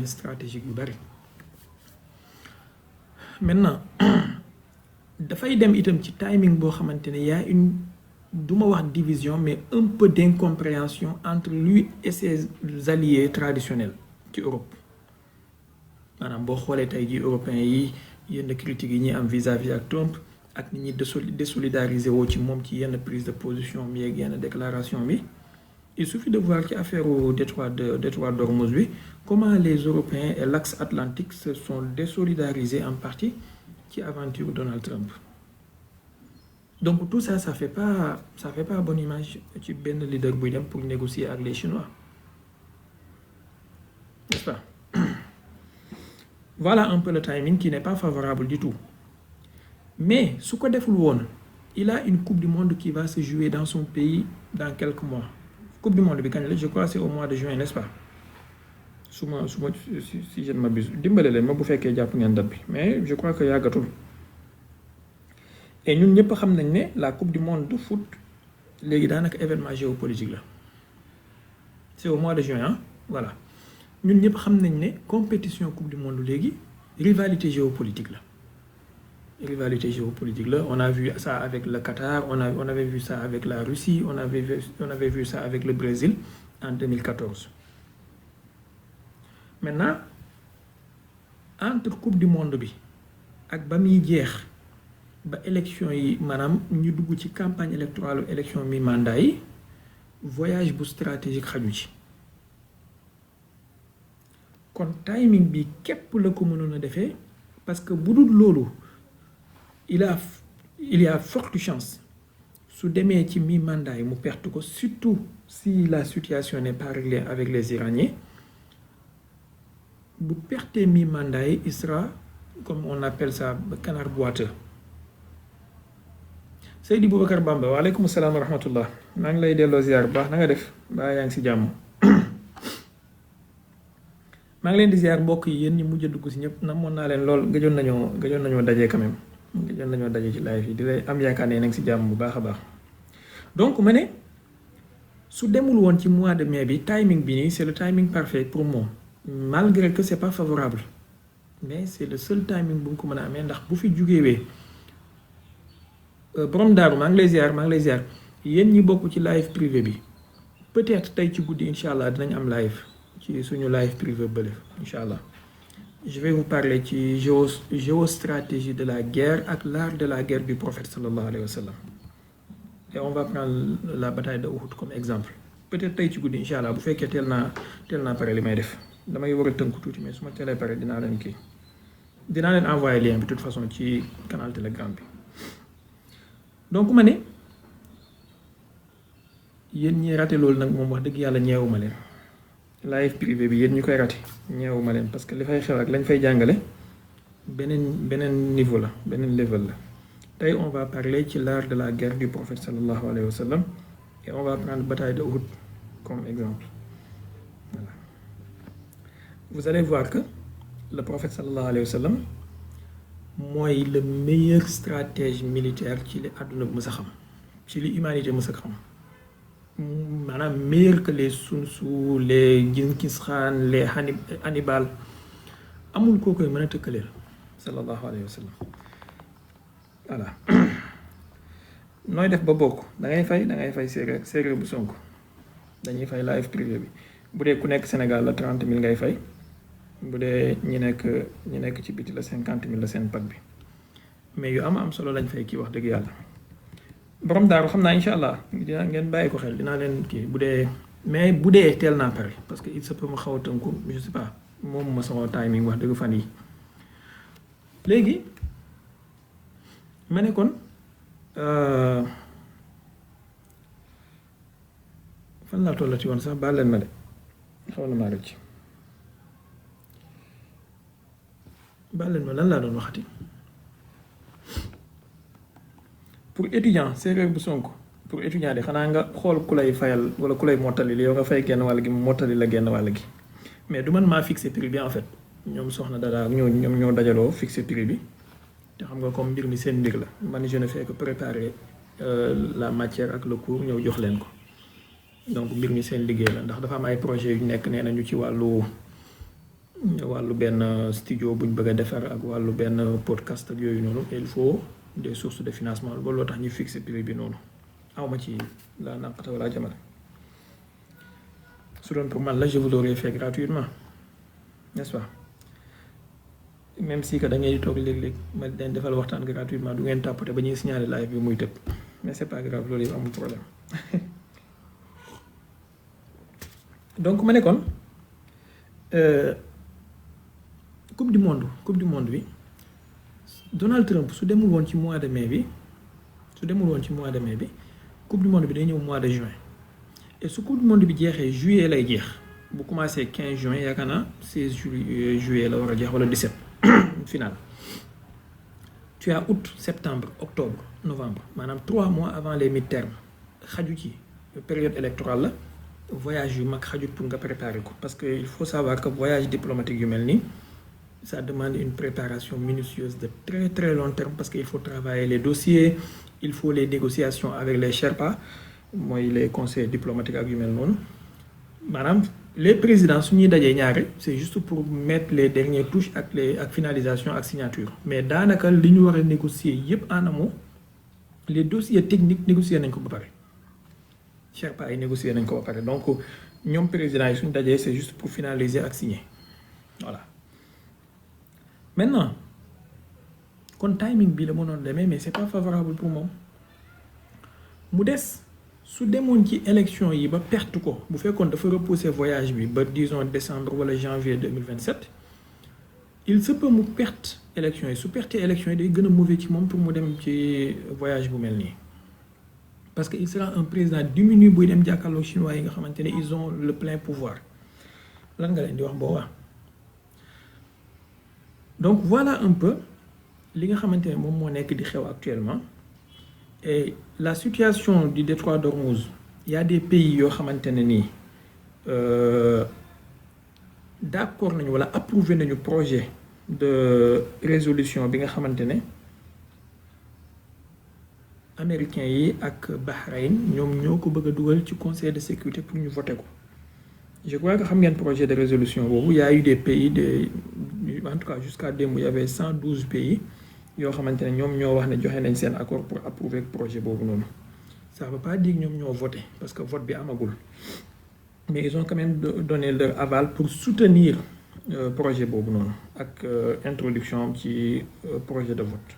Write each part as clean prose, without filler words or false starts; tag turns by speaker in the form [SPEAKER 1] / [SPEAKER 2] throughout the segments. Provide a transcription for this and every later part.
[SPEAKER 1] stratégique yu bari maintenant dafay dem itam ci timing boo xamante ne y a une duma wax division mais un peu d'incompréhension entre lui et ses alliés traditionnels ci Europe maanaam boo xoolee tey jii européens yi yenn critiques yi ñuy am vis-à-vis ak Trump ak ni ñuy désolidariser woo ci moom ci yenn prise de position mi ak yenn déclaration bi il suffit de voir ci affaire au détroit d'Ormuz bi comment les Européens et l'axe atlantique se sont désolidarisés en partie ci aventure Donald Trump. Donc tout ça, ça fait pas bonne image ci benn leader buy dem pour négocier avec les Chinois, n'est-ce pas? Voilà un peu le timing qui n'est pas favorable du tout. Mais su ko deful woon, il a une coupe du monde qui va se jouer dans son pays dans quelques mois. Coupe du monde bi kañ la, je crois c'est au mois de juin, n'est-ce pas? Si je ne m'abuse, dimbale leen ma bu fekkee jàpp ngeen date bi, mais je crois que yàggatul. Et ñun ñëpp xam nañ ne la coupe du monde de foot léegi daanaka événement géopolitique la. C'est au mois de juin, hein? Voilà. Ñun ñëpp xam nañ ne compétition coupe du monde léegi rivalité géopolitique la. Rivalité géopolitique là, on a vu ça avec le Qatar, on avait vu ça avec la Russie, on avait vu ça avec le Brésil en 2014. Maintenant entre coupe du monde bi ak ba muy jeex ba élection yi maanaam ñu dugg ci campagne électorale élection mi mandat yi voyage bu stratégique xaju ci kon timing bi képp la ko mënoon a defee parce que bu dul loolu il y a forte chance su demee ci mi mandat yi mu perte ko surtout si la situation n'est pas réglée avec les Iraniens. Bu pertee mi mandat yi il sera comme on appelle ça canard boiteux. Seydi Boubacar Bamba waaleykum salaam wa rahmatullah maa ngi lay delloo ziar bu baax na nga def baa yaa ngi si jàmm maa ngi leen di ziar mbokk yi yéen ñi mujj a dugg si ñëpp namoon naa leen lool gëjoon nañoo dajee quand même gëjoon nañoo dajee ci live yi di lay am yaakaar ne nag si jàmm bu baax a baax. Donc ma ne su demul woon ci mois de mai bi timing bi nii c'est le timing parfait pour moi. Malgré que c'est pas favorable mais c'est le seul timing bu mu ko mën a amee ndax bu fi jugewee borom daaru maa ngi lay ziar yéen ñi bokk ci live privé bi peut-être tey ci guddi incha allah dinañ am live ci suñu live privé bële incha allah je vais vous parler ci géostratégie de la guerre ak l'art de la guerre du prophète sallallahu alayhi wa sallam et on va prendre la bataille de Uhud comme exemple peut-être tey ci guddi incha allah bu fekkee teel naa pare li may def. damay war a tënk tuuti mais su ma teelee pare dinaa leen envoyer lien bi de toute façon ci canal Telegram bi donc ma ne yéen ñi raté loolu nag moom wax dëgg yàlla ñeewuma leen live privé bi yéen ñu koy raté ñeewuma leen parce que li fay xew ak lañ fay jàngale beneen niveau la beneen level la tey on va parler ci l'art de la guerre du prophète sallallahu alayhi wa sallam et on va prendre bataille de Uhud comme exemple. Voilà. Vous allez voir que le prophète sallallahu alayhi wa sallam mooy le meilleur stratège militaire ci li àdduna bi mës a xam ci li humanité mës a xam maanaam meilleur que les Sun Tzu les Gengis Khan les Hannibal amul koo koy mën a tëkkaleel sallallahu alayhi wa sallam. Voilà nooy def ba bokk da ngay fay séeréer bu Sonko dañuy fay live privé bi bu dee ku nekk Sénégal la 30 000 ngay fay. bu dee ñi nekk ci biti la 50 000 la seen pack bi mais yu am solo lañ fay kii wax dëgg yàlla borom daaru xam naa incha allah dina ngeen bàyyi ko xel dinaa leen kii bu dee teel naa pare parce que il se peut ma xaw a tënku je sais pas moom ma sama timing wax dëgg fan yi léegi ma ne kon fan laa tollati woon sax baal leen ma de xaw na maa rëcc baal leen ma lan laa doon waxati pour étudiant séeréer bu Sonko pour étudiant de xanaa nga xool ku lay fayal wala ku lay mottali yow nga fay genn wàll gi mu mottali la genn wàll gi mais du man maa fixé prix bi en fait ñoom soxna Dada ak ñoom ñoo dajaloo fixé prix bi te xam nga comme mbir mi seen mbir la man je ne fais que préparer la matière ak le cours ñëw jox leen ko donc mbir mi seen liggéey la ndax dafa am ay projets yu nekk nee nañu ci wàllu wàllu benn studio buñ bëgg a defar ak wàllu benn podcast ak yooyu noonu il faut des sources de financement loolu loo tax ñu fixer prix bi noonu awma ci la naqata wala jamale su doon pour man la je vous l'aurais fait gratuitement n'est-ce pas même si que da ngay toog léeg-léeg ma leen defal waxtaan gratuitement du ngeen tàppate ba ñuy signaler live bi muy tëb mais c'est pas grave loolu yëpp amul problème donc ma ne kon coupe du monde bi Donald Trump su demul woon ci mois de mai bi coupe du monde bi day ñëw mois de juin et su coupe du monde bi jeexee juillet lay jeex bu commencé 15 juin yaakaar naa 16 juillet la war a jeex wala 17 final tu as août septembre octobre novembre maanaam 3 mois avant les mi-termes xaju ci période électorale la voyage yu mag xajut pour nga préparer ko parce que il faut savoir que voyage diplomatique yu mel nii ça demande une préparation minutieuse de très très long terme parce que il faut travailler les dossiers il faut les négociations avec les Sherpas mooy les conseils diplomatiques ak yu mel noonu maanaam les présidents su ñuy dajee ñaare c'est juste pour mettre les dernières touches ak finalisation ak signature mais daanaka li ñu war a négocier yépp en amont les dossiers techniques négocier nañ ko ba pare Sherpa ay négocier nañ ko ba pare donc ñoom présidents yi suñu dajee c'est juste pour finaliser ak signer voilà maintenant kon timing bi la mënoon demee mais c'est pas favorable pour moom mu des su demoon ci élection yi ba perte ko bu fekkoon dafa repousser voyage bi ba disons décembre wala janvier 2027 il se peut mu perte élection yi su perte élection yi day gën a mauvais ci moom pour mu dem ci voyage bu mel nii parce que il sera un président diminué buy dem jàkkaarloo chinois yi nga xamante ne ils ont le plein pouvoir lan nga leen di wax boobaa donc voilà un peu li nga xamante ne moom moo nekk di xew actuellement et la situation du détroit d'Ormuz il y a des pays yoo xamante ne nii d'accord nañu wala approuvé nañu projet de résolution bi nga xamante ne américains yi ak Bahreïn ñoom ñoo ko bëgg a dugal ci conseil de sécurité pour ñu voter ko je crois que xam ngeen projet de résolution boobu y a eu des pays en tout cas jusqu'à démb il y avait 112 pays yoo xamante ne ñoom ñoo wax ne joxe nañ seen accord pour approuver projet boobu noonu ça veut pas dire ñoom ñoo voté parce que vote bi amagul mais ils ont quand même donné leur aval pour soutenir projet boobu noonu ak introduction ci projet de vote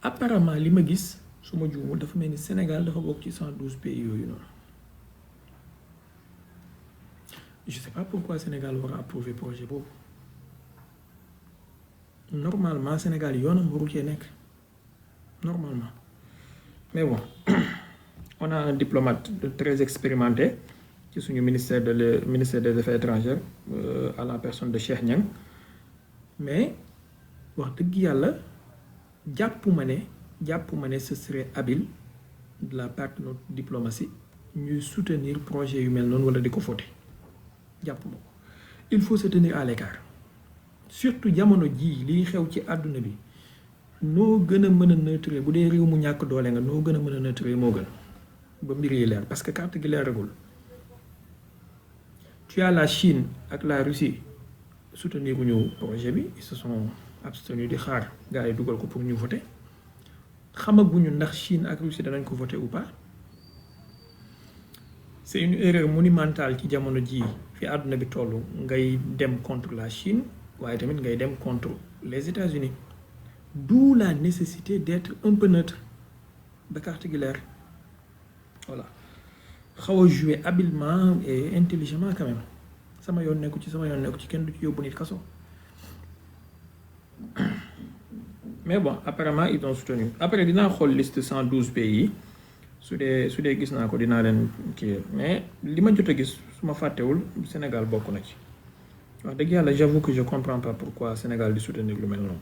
[SPEAKER 1] apparemment li ma gis su ma juumul dafa mel ni Sénégal dafa bokk ci 112 pays yooyu noonu je sais pas pourquoi Sénégal war a approuver projet boobu normalement Sénégal yoonam waru cee nekk normalement mais bon on a un diplomate très expérimenté ci suñu ministère des affaires étrangères à la personne de Cheikh Niang mais wax dëgg yàlla jàpp ma ne ce serait habile de la part de notre diplomatie ñuy soutenir projet yu mel noonu wala di ko voter jàpp ma ko il faut se tenir à l'écart surtout jamono jii liy xew ci àdduna bi noo gën a mën a neutre bu dee réew mu ñàkk doole nga noo gën a mën a neutre moo gën ba mbir yi leer parce que carte gi leeragul tu as la Chine ak la Russie soutenir ñu projet bi ils se sont abstenus di xaar gars yi dugal ko pour ñu voter xamaguñu ndax Chine ak Russie danañ ko voter ou pas c'est une erreur monumentale ci jamono jii fi àdduna bi toll ngay dem contre la Chine waaye tamit ngay dem contre les États-Unis d'où la nécessité d'être un peu neutre ba carte gi leer voilà xaw a jouer habilement et intelligemment quand même sama yoon nekku ci kenn du ci yóbbu nit kaso mais bon apparemment ils ont soutenu après dinaa xool liste 112 pays su dee gis naa ko dinaa leen kii mais li ma jot a gis su ma fàttewul Sénégal bokk na ci wax dëgg yàlla j'avoue que je comprends pas pourquoi Sénégal di soutenir lu mel noonu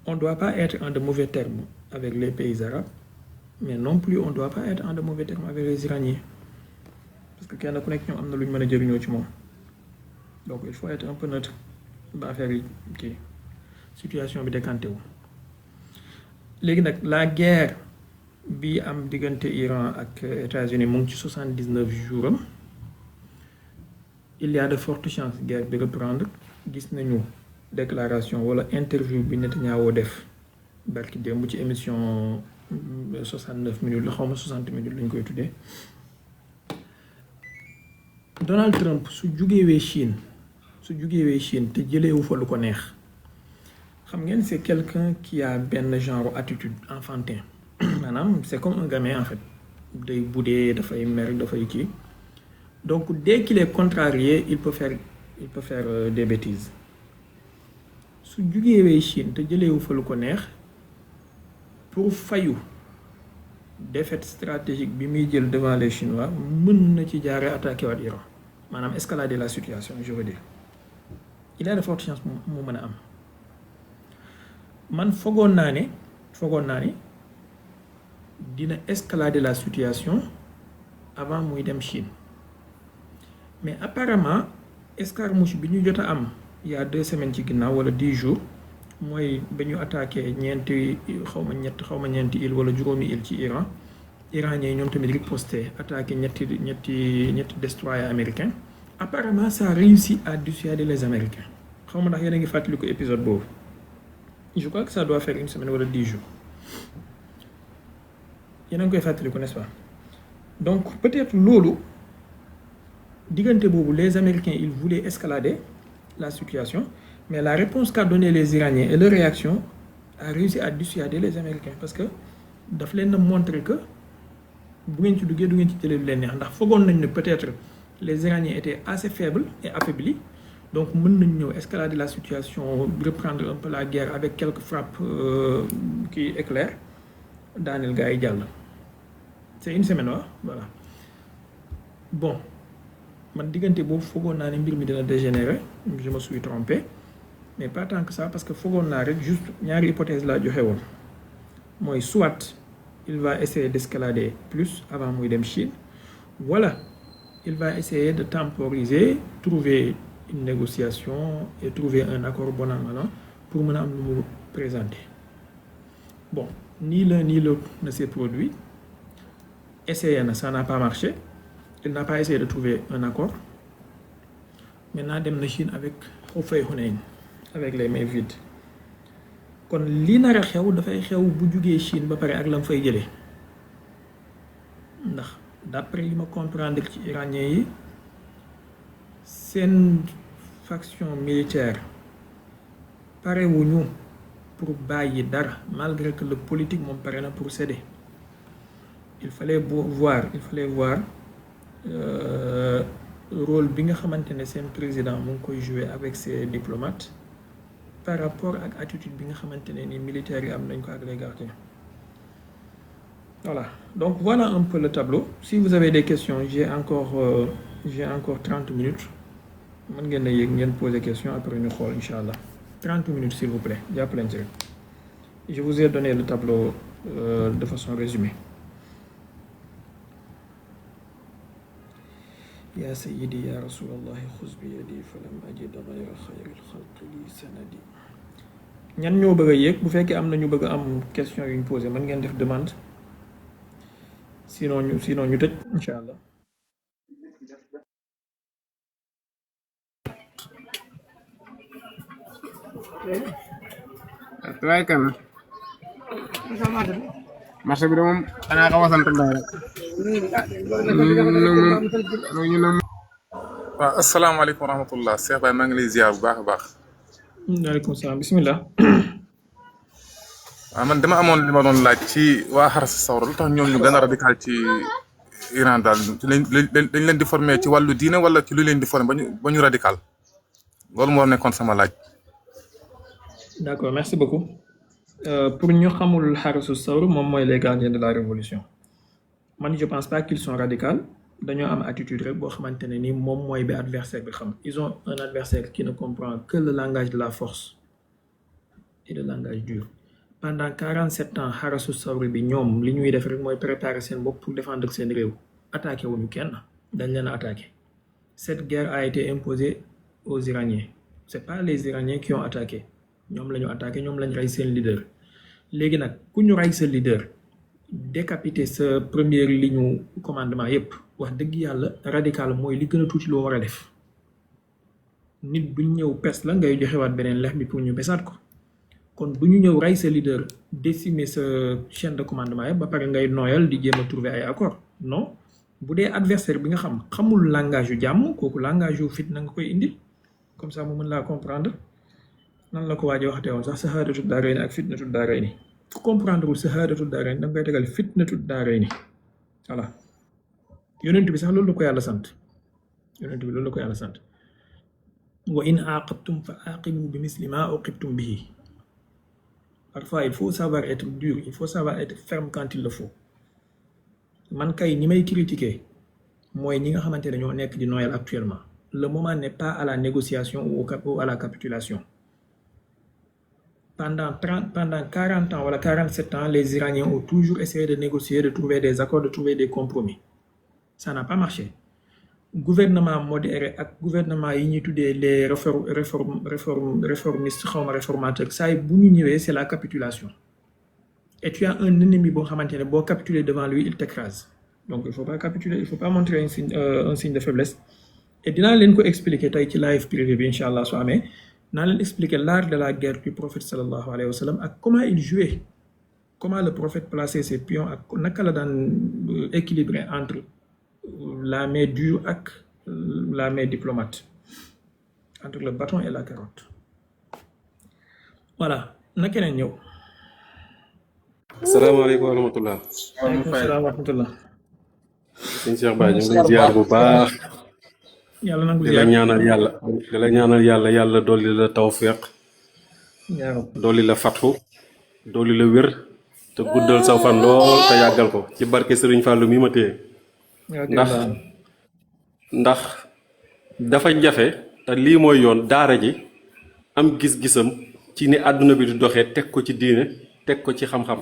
[SPEAKER 1] on doit pas être en de mauvais termes avec les pays arabes mais non plus on doit pas être en de mauvais termes avec les Iraniens parce que kenn ku nekk ñoom am na lu ñu mën a jëriñoo ci moom donc il faut être un peu neutre ba affaire yi kii situation bi décanté wu léegi nag la guerre bi am diggante Iran ak États-Unis mu ngi ci 79 jours am il y a de fortes chances guerre bi reprendre. Gis nañu déclaration wala interview bi Netanyahu def barki démb ci émission 69 minutes la xaw ma 60 minutes lañ koy tuddee. Donald Trump su jugewee Chine te jëleewu fa lu ko neex xam ngeen c'est quelqu'un qui a benn genre attitude enfantin maanaam c'est comme un gamin en fait day boudé dafay mer dafay kii donc dès qu'il est contrarié il peut faire des bêtises su jugewee Chine te jëleewu fa lu ko neex pour fayu défaite stratégique bi muy jël devant les Chinois mën na ci jaaree attaqué waat Iran maanaam escalader la situation je veux dire il a de fortes chances mu mën a am man fogoon naa ne dina escalader la situation avant muy dem Chine mais apparemment escarmouche bi ñu jot a am il y a 2 semaines ci ginnaaw wala 10 jours mooy ba ñu attaqué ñeenti île wala juróomi île ci Iran iranien yi ñoom tamit riposté attaqué ñetti destroyer américain apparemment ça a réussi à dissuader les américains xaw ma ndax yéen a ngi fàttali ko épisode boobu je crois que ça doit faire 1 semaine wala 10 jours yéen a ngi koy fàttali ko n'est-ce pas donc peut-être loolu diggante boobu les américains ils voulaient escalader la situation mais la réponse qu'a donné les Iraniens et leur réaction a réussi à dissuader les Américains parce que daf leen a montrer que bu ngeen ci duggee du ngeen ci jëlee lu leen neex ndax foogoon nañ ne peut-être les Iraniens étaient assez faibles et affaiblis donc mën nañ ñëw escalader la situation reprendre un peu la guerre avec quelques frappes qui éclairent daaneel gars yi jàll. C'est 1 semaine waaw voilà bon man diggante boobu foogoon naa ne mbir mi dina dégénérer je me suis trompé. Mais pas tant que ça parce que foogoon naa rek juste ñaari hypothèse laa joxe woon mooy soit il va essayer d'escalader plus avant muy dem Chine wala il va essayer de temporiser trouver une négociation et trouver un accord bon an mal an pour mën a am lu mu présenter bon ni l'un ni l'autre ne s'est produit essayé na ça n'a pas marché il n'a pas essayé de trouver un accord maintenant dem na Chine avec Hufei Hunayn avec les mains vides kon li nar a xew dafay xew bu jugee Chine ba pare ak la mu fay jëlee ndax d'après li ma comprendre ci iranien yi seen faction militaire pare wuñu pour bàyyi dara malgré que le politique moom pare na pour céder il fallait voir rôle bi nga xamante ne seen président mu ngi koy jouer avec ses diplomates par rapport ak attitude bi nga xamante ne ni militaires yi am nañ ko ak les gardiens. Voilà, donc voilà un peu le tableau. Si vous avez des questions, j'ai encore 30 minutes. Mën ngeen a yéeg ngeen poser question après ñu xool inchallah 30 minutes s'il vous plaît jàpp leen ci rek. Je vous ai donné le tableau de façon résumée. Ya sayyidi ya rasulallah xuz bi yadi falam ajid ghayra xayril xalqi li sanadi. ñan ñoo bëgg a yéeg bu fekkee am na ñu bëgg a am question yu ñu posé mën ngeen def demande sinon ñu tëj incha allah.
[SPEAKER 2] waaye kan marché bi de moom xanaa xaw a sant mbay rek.
[SPEAKER 3] waaw asalaamaaleykum wa rahmatullah Cheikh Baye maa ngi lay ziar bu baax a baax.
[SPEAKER 1] waaleykum salaam bismillah.
[SPEAKER 3] waaw man dama amoon li ma doon laaj ci waa Haras Sawra lu tax ñoom ñu gën a radical ci Iran daal dañ leen di former ci wàllu diine wala ci lu leen di former ba ñu radical loolu moo nekkoon sama laaj.
[SPEAKER 1] D'accord, merci beaucoup. Pour ñu xamul Haras Sawra moom mooy les gardiens de la révolution man je pense pas qu'ils sont radicaux dañoo am attitude rek boo xamante ne ni moom mooy bi adversaire bi xam ils ont un adversaire qui ne comprend que le langage de la force et le langage dur. Pendant 47 ans Haras Sawra bi ñoom li ñuy def rek mooy préparer seen bopp pour défendre seen réew attaqué wuñu kenn dañ leen a attaqué. Cette guerre a été imposée aux Iraniens c'est pas les Iraniens qui ont attaqué ñoom la ñu attaqué ñoom la ñu rey seen leader léegi nag ku ñu rey sa leader décapiter sa première ligne commandement yépp wax dëgg yàlla radical mooy li gën a tuuti loo war a def nit duñ ñëw pes la ngay joxewaat beneen lex bi pour ñu besaat ko kon bu ñu ñëw rey sa leader décimer sa chaîne de commandement yëpp ba pare ngay nooyal di jéem a trouver ay accord non bu dee adversaire bi nga xam xamul langage yu jàmm kooku langage yu fit na nga koy indi comme ça mu mën laa comprendre nan la ko waaj a waxatee woon sax sahaadatu daarayni ak fitnatu daarayni ku comprendre wul sahaadatu daarayni da nga koy tegal fitnatu daarayni voilà yonent bi sax loolu la ko yàlla sant yonent bi loolu la ko yàlla sant wa in aaqabtum fa aaqibu bi misli ma uqibtum bihi parfois il faut savoir être dur il faut savoir être ferme quand il le faut man kay ñi may critiquer mooy ñi nga xamante ne ñoo nekk di noyal actuellement le moment n'est pas à la négociation ou à la capitulation pendant 40 ans wala 47 ans les Iraniens ont toujours essayé de négocier de trouver des accords de trouver des compromis ça n'a pas marché gouvernement modéré ak gouvernement yi ñuy tuddee les réformistes xawma réformateurs saa yi bu ñu ñëwee c'est la capitulation et tu as un ennemi boo xamante ne boo capituler devant lui il t'écrase donc il faut pas capituler il faut pas montrer un signe de faiblesse et dinaa leen ko expliquer tey ci live privé bi incha allah su amee naa leen expliquer l'art de la guerre du prophète sallallahu alayhi wa sallam ak comment il jouait comment le prophète plaçait ses pions ak naka la daan équilibrer entre la main dure ak la main diplomate entre le bâton et la carotte voilà na keneen ñëw.
[SPEAKER 4] asalaamaaleykum wa rahmatulah.
[SPEAKER 1] waaleykum salaam wa rahmatulah.
[SPEAKER 4] sëñ Cheikh Baye ñu ngi lay ziar bu baax.
[SPEAKER 1] yàlla nangu
[SPEAKER 4] di
[SPEAKER 1] ziar
[SPEAKER 4] la ñaanal yàlla di la ñaanal yàlla yàlla dolli la tawfiq dolli la fatxu dolli la wér te guddal saw fan lool te yàggal ko ci barke Sëriñ Fàllu mi ma téye ndax dafa jafe te lii mooy yoon daara ji am gis-gisam ci ni àdduna bi di doxee teg ko ci diine teg ko ci xam-xam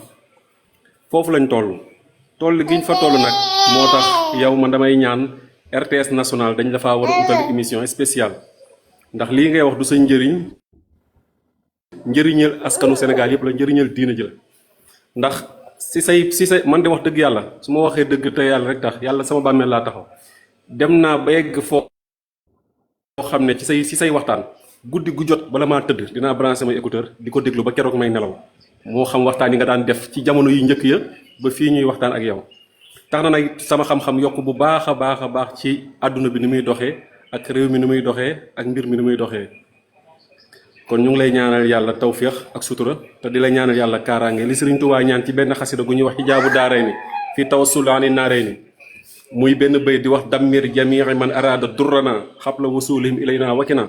[SPEAKER 4] foofu lañ toll giñ fa toll nag moo tax yow man damay ñaan RTS national dañ dafa war a utal émission spéciale ndax lii ngay wax du sa njëriñal askanu Sénégal yëpp la njëriñal diina ji la ndax si say man de wax dëgg yàlla su ma waxee dëgg te yàlla rek tax yàlla sama bàmmeel laa taxaw dem naa ba yegg foo xam ne ci say waxtaan guddi gu jot bala maa tëdd dinaa branché samay écouteur di ko déglu ba keroog may nelaw moo xam waxtaan yi nga daan def ci jamono yu njëkk ya ba fii ñuy waxtaan ak yow tax na nag sama xam-xam yokk bu baax a baax ci àdduna bi ni muy doxee ak réew mi ni muy doxee ak mbir mi ni muy doxee kon ñu ngi lay ñaanal yàlla tawféex ak sutura te di la ñaanal yàlla kaaraange li Sëriñ Tuubaa ñaan ci benn xasida gu ñuy wax hijaabu daaray ni fii tawassul ani naaray ni muy benn bay di wax dammir jamii man araada durrana xabla wusulihim ilayna wakina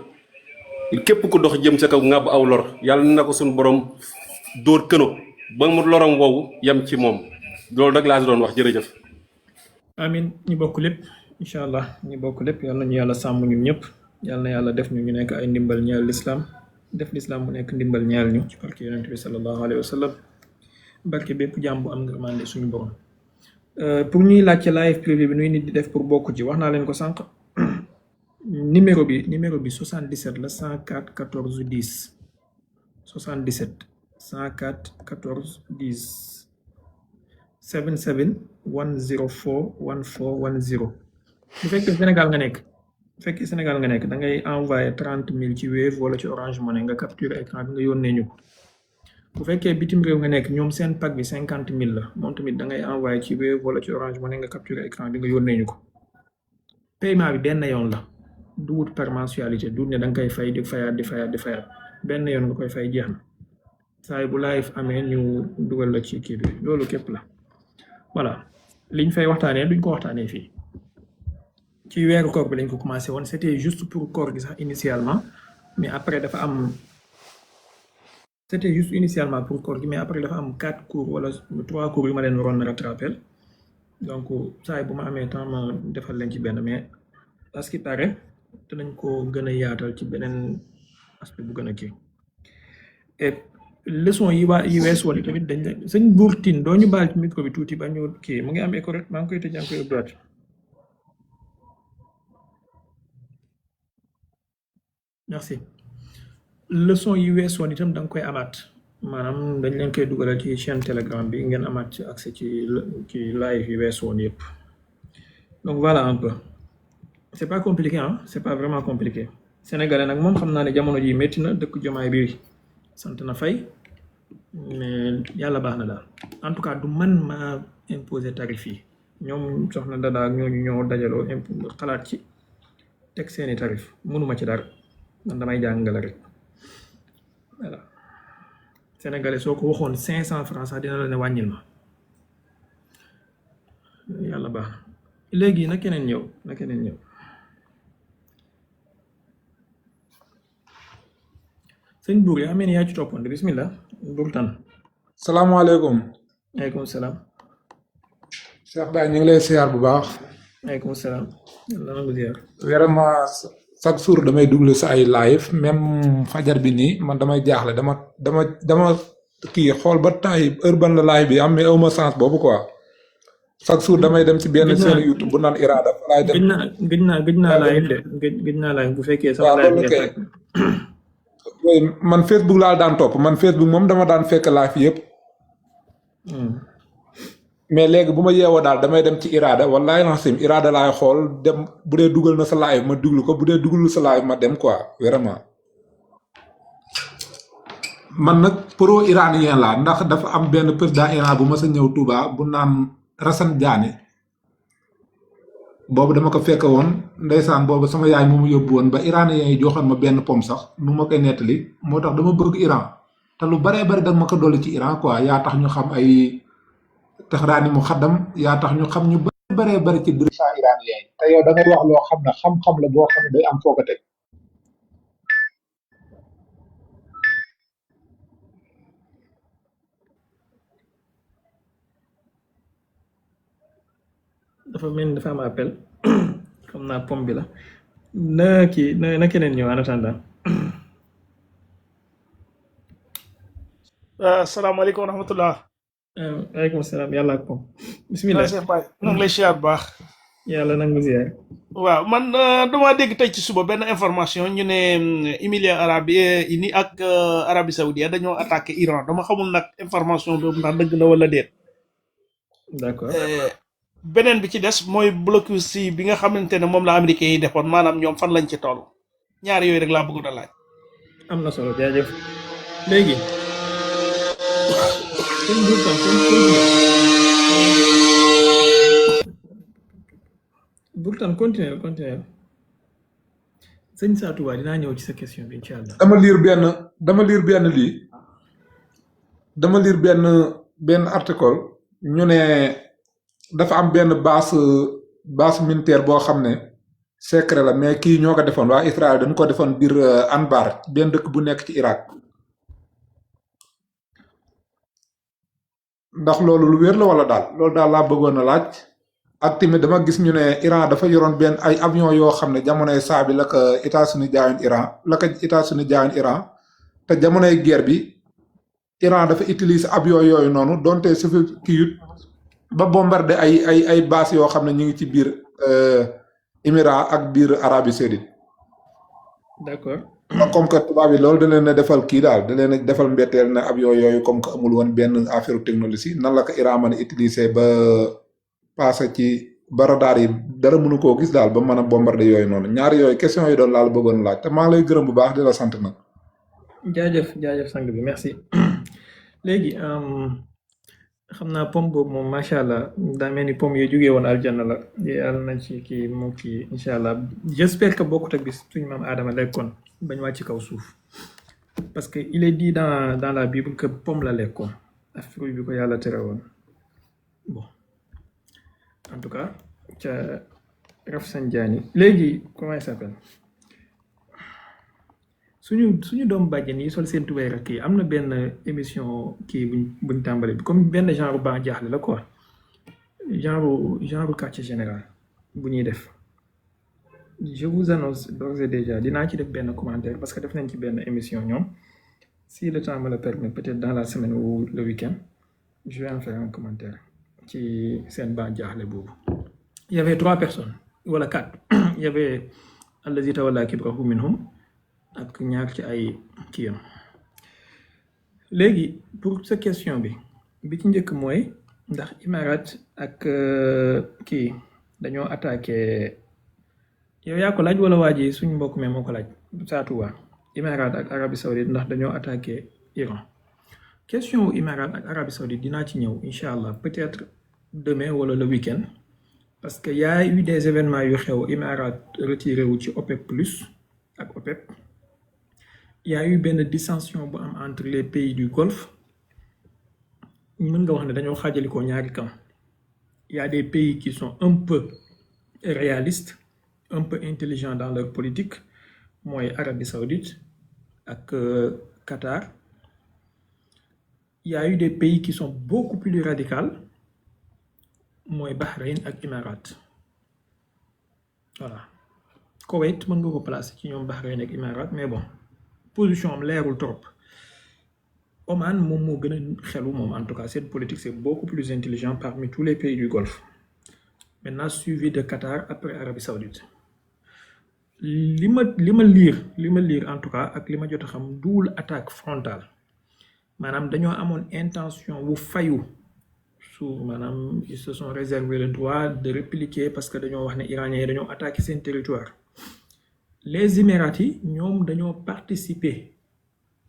[SPEAKER 4] képp ku dox jëm sa kaw ngàbb aw lor yàlla na ko suñu borom dóor këno ba mu lorom woowu yem ci moom loolu rek laa si doon wax jërëjëf.
[SPEAKER 1] amin ñu bokk lépp incha allah ñu bokk lépp yal nañu yàlla sàmm ñun ñëpp yal na yàlla def ñu nekk ay ndimbal ñeel lislaam def lislaam mu nekk ndimbal ñeel ñu ci barke yonent bi sallallahu alayhi wa sallam barke bépp jàmm bu am ngërmande suñu borom. pour ñuy laajte live privé bi nuy nit di def pour bokk ci wax naa leen ko sànq numéro bi 77 la 104 14 10 77 104 14 10 77 104 14 10 bu fekkee Sénégal nga nekk da ngay envoyé 30 000 ci Wave wala ci Orange Money nga capturer écran bi nga yónnee ñu ko bu fekkee bitim réew nga nekk ñoom seen pack bi 50 000 la moom tamit da ngay envoyé ci Wave wala ci Orange Money nga capturer écran bi nga yónnee ñu ko paiement bi benn yoon la du wut par mensualité du ne da nga koy fay di fayaat benn yoon nga koy fay jeex na saa bu live amee ñu dugal la ci kii bi loolu képp la voilà liñ fay waxtaanee duñ ko waxtaanee fii ci weeru koor bi lañ ko commencé woon c'était juste pour koor gi sax initialement mais après dafa am 4 cours wala 3 cours yu ma leen waroon rattraper donc saa bu ma amee temps ma defal leen ci benn mais à ce qui paraît dinañ ko gën a yaatal ci beneen aspect bu gën a kii et leçon yi wees woon tamit dañ la sëñ Bourtine doo ñu baal ci micro bi tuuti ba ñu kii mu ngi am écho rek maa ngi koy tëj yaa ngi koy ubbiwaat merci leçon yi wees woon itam da nga koy amaat maanaam dañ leen koy dugalal ci chaîne Telegram bi ngeen amaat ci accès ci live yi wees woon yëpp donc voilà un peu c'est pas compliqué hein c'est pas vraiment compliqué sénégalais nag moom xam naa ne jamono ji métti na dëkk jomaay bi sant na fay mais yàlla baax na daal en tout cas du man maa imposer tarif yi ñoom soxna Dada ak ñooñu ñoo dajaloo xalaat ci teg seeni tarif mënuma ci dara man damay jàngale rek voilà sénégalais soo ko waxoon 500 francs sax dina la ne wàññil ma yàlla baax na léegi na keneen ñëw sëñ buur yaa mel ni yaa ci toppoon de bismillah buur tan
[SPEAKER 5] salaamaaleykum.
[SPEAKER 1] aleykum salaam
[SPEAKER 5] Cheikh Baye ñu ngi lay siyaar bu baax.
[SPEAKER 1] aleykum salaam yàlla nangu ziar
[SPEAKER 5] vraiment chaque jour damay duglu sa ay live même fajar bi nii man damay jaaxle dama kii xool ba tay heure ban la live bi am mais awma sens boobu quoi chaque jour damay dem ci benn seen YouTube bu naan Irada fa laay dem.
[SPEAKER 1] gëj naa live de gëj naa live bu fekkee sama
[SPEAKER 5] waaw
[SPEAKER 1] live
[SPEAKER 5] loolu kay man Facebook laa daan topp man Facebook moom dama daan fekk live yëpp. mais léegi bu ma yeewoo daal damay dem ci Irada wallaay lancim Irada laay xool dem bu dee dugal na sa live ma duglu ko bu dee dugalul sa live ma dem quoi vraiment. man nag pro iranien laa ndax dafa am benn président Iran bu ma sa ñëw Touba bu naan Rasan Jaane boobu dama ko fekk woon ndeysaan boobu sama yaay moomu yóbbu woon ba iranien yi joxoon ma benn pom sax nu ma koy nettali moo tax dama bëgg Iran te lu baree bari dag ma ko dolli ci Iran quoi yaa tax ñu xam ay taxraani mu xaddam yaa tax ñu xam ñu baree bari ci dirigeant iranien yi te yow da ngay wax loo xam ne xam-xam la boo xam ne day am foo ko teg.
[SPEAKER 1] dafa mel ni dafa am appel xam naa pom bi la na kii na keneen ñëw en attendant
[SPEAKER 6] asalaamaaleykum wa rahmatullah.
[SPEAKER 1] aleykum salaam yàlla ak pom bismillah
[SPEAKER 6] Cheikh Baye ñu ngi lay siyaar bu baax.
[SPEAKER 1] yàlla nangu ziar
[SPEAKER 6] waaw man dama dégg tey ci suba benn information ñu ne Émirats Arabes Unis ak Arabie Saoudite dañoo attaqué Iran dama xamul nag information boobu ndax dëgg la wala déet.
[SPEAKER 1] d'accord
[SPEAKER 6] beneen bi ci des mooy blocus si bi nga xamante ne moom la américains yi defoon maanaam ñoom fan lañ ci toll ñaar yooyu rek laa bëggoon a laaj.
[SPEAKER 1] am na solo jaajëf léegi sëñ buur tan buur tan continuer sëñ Satou Ba dinaa ñëw ci sa question bi incha allah.
[SPEAKER 5] dama lire benn article ñu ne dafa am benn base militaire boo xam ne secret la mais kii ñoo ko defoon waa Israël dañu ko defoon biir Anbar benn dëkk bu nekk ci Irak ndax loolu lu wér la wala daal loolu daal laa bëggoon a laaj ak tamit dama gis ñu ne Iran dafa yoroon benn ay avion yoo xam ne jamonoy saa bi la ko États-Unis jaayoon Iran te jamonoy guerre bi Iran dafa utiliser avion yooyu noonu donte sufi kii ba bombardé ay base yoo xam ne ñu ngi ci biir Émirats ak biir Arabie Saoudite.
[SPEAKER 1] d'accord
[SPEAKER 5] comme que tubaab yi loolu da leen a defal kii daal da leen a defal mbetteel na avion yooyu comme que amul woon benn affaire technologie nan la ko Iran mën a utiliser ba passé ci ba radar yi dara mënu koo gis daal ba mën a bombardé yooyu noonu ñaari yooyu question yi doon laal bëggoon laaj te maa ngi lay gërëm bu baax di la sant nag.
[SPEAKER 1] jaajëf sang bi merci léegi xam naa pom boobu moom macha allah daa mel ni pom yi jógee woon aljanna la yàlla nañ ci kii mu kii incha allah j'espère que bokkut ak bis suñu maam Adama lekkoon bañ wàcc kaw suuf parce que il est dit dans la Bible que pom la lekkoon ak fruit bi ko yàlla tere woon bon en tout cas ca Rafsanjani léegi comment il s'appelle suñu doom bàjjen yi sol seen tubéy rek kii am na benn émission kii buñ tàmbali bi comme benn genre ba jaaxle la quoi genre quartier général bu ñuy def je vous annonce d'ores et déjà dinaa ci def benn commentaire parce que def nañ ci benn émission ñoom si le temps me le permet peut-être dans la semaine ou le week-end je vais en faire un commentaire ci seen ba jaaxle boobu il y avait 3 personnes wala 4 il y avait allazi tawalla kibrahu minhum ak ñaar ci ay kiyam léegi pour sa question bi ci njëkk mooy ndax Imarat ak kii dañoo attaqué yow yaa ko laaj wala waa ji suñu mbokk mi moo ko laaj saatuwaa Émirats ak Arabie Saoudite ndax dañoo attaqué Iran. Question wu Émirats ak Arabie Saoudite dinaa ci ñëw incha allah peut-être demain wala le week-end parce que y a eu des événements yu xew Émirats retiré wu ci OPEP plus ak OPEP. Y a eu benn dissension bu am entre les pays du Golfe mën nga wax ne dañoo xaajalikoo ñaari camp. Il y a des pays qui sont un peu réalistes, un peu intelligents dans leur politique, mooy Arabie Saoudite ak Qatar. Il y a eu des pays qui sont beaucoup plus radicaux, mooy Bahreïn ak Émirats. Voilà. Koweït mën nga ko placer ci ñoom Bahreïn ak Émirats mais bon position am leerul trop. Oman moom moo gën a xelu moom en tout cas cette politique c'est beaucoup plus intelligent parmi tous les pays du Golfe. Maintenant suivi de Qatar après Arabie Saoudite. li ma lire en tout cas ak li ma jot a xam duul attaque frontale maanaam dañoo amoon intention wu fayu maanaam ils se sont réservé le droit de répliquer parce que dañoo wax ne Iraniens yi dañoo attaqué seen territoire. Les Émiratis ñoom dañoo participer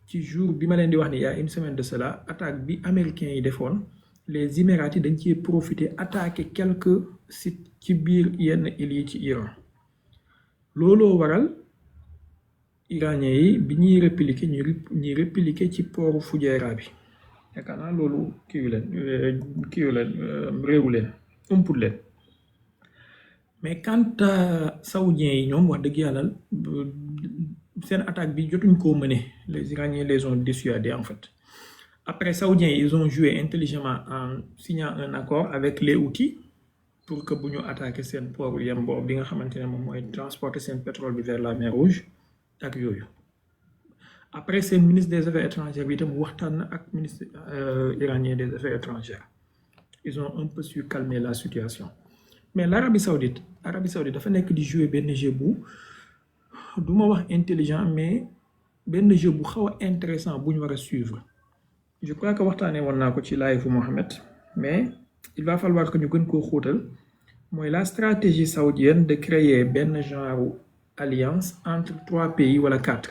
[SPEAKER 1] ci jour bi ma leen di wax ne il y a une semaine de cela attaque bi américains yi defoon les Émiratis dañ ciy profiter attaquer quelques sites ci biir yenn îles yi ci Iran. Looloo waral Iraniens yi bi ñuy répliquer ci port Fujairah bi yaakaar naa loolu réewu leen umpul leen mais quant à saoudiens yi ñoom wax dëgg yàlla seen attaque bi jotuñ koo mëne les Iraniens les ont dissuadés en fait. Après saoudiens ils ont joué intelligemment en signant un accord avec les Houthis pour que bu ñu attaquer seen port yem boobu bi nga xamante ne moom mooy transporter seen pétrole bi vers la mer Rouge ak yooyu. Après seen ministre des affaires étrangères bi itam waxtaan na ak ministre iranien des affaires étrangères. Ils ont un peu su calmer la situation. Mais l'Arabie Saoudite dafa nekk di jouer benn jeu bu du ma wax intelligent mais benn jeu bu xaw a intéressant bu ñu war a suivre. Je crois que waxtaanee woon naa ko ci live Mohamed mais il va falloir que ñu gën koo xóotal mooy la stratégie saoudienne de créer benn genre alliance entre 3 pays wala 4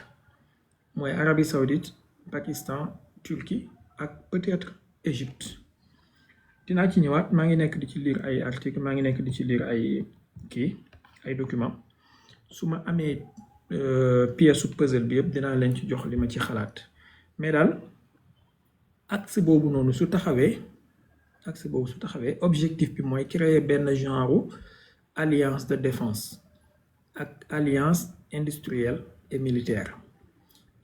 [SPEAKER 1] mooy Arabie Saoudite Pakistan Turquie ak peut-être Égypte. Dinaa ci ñëwaat maa ngi nekk di ci lire ay article maa ngi nekk di ci lire ay documents su ma amee pièce su puzzle bi yëpp dinaa leen ci jox li ma ci xalaat mais daal axe boobu noonu su taxawee objectif bi mooy créer benn genre alliance de défense ak alliance industrielle et militaire.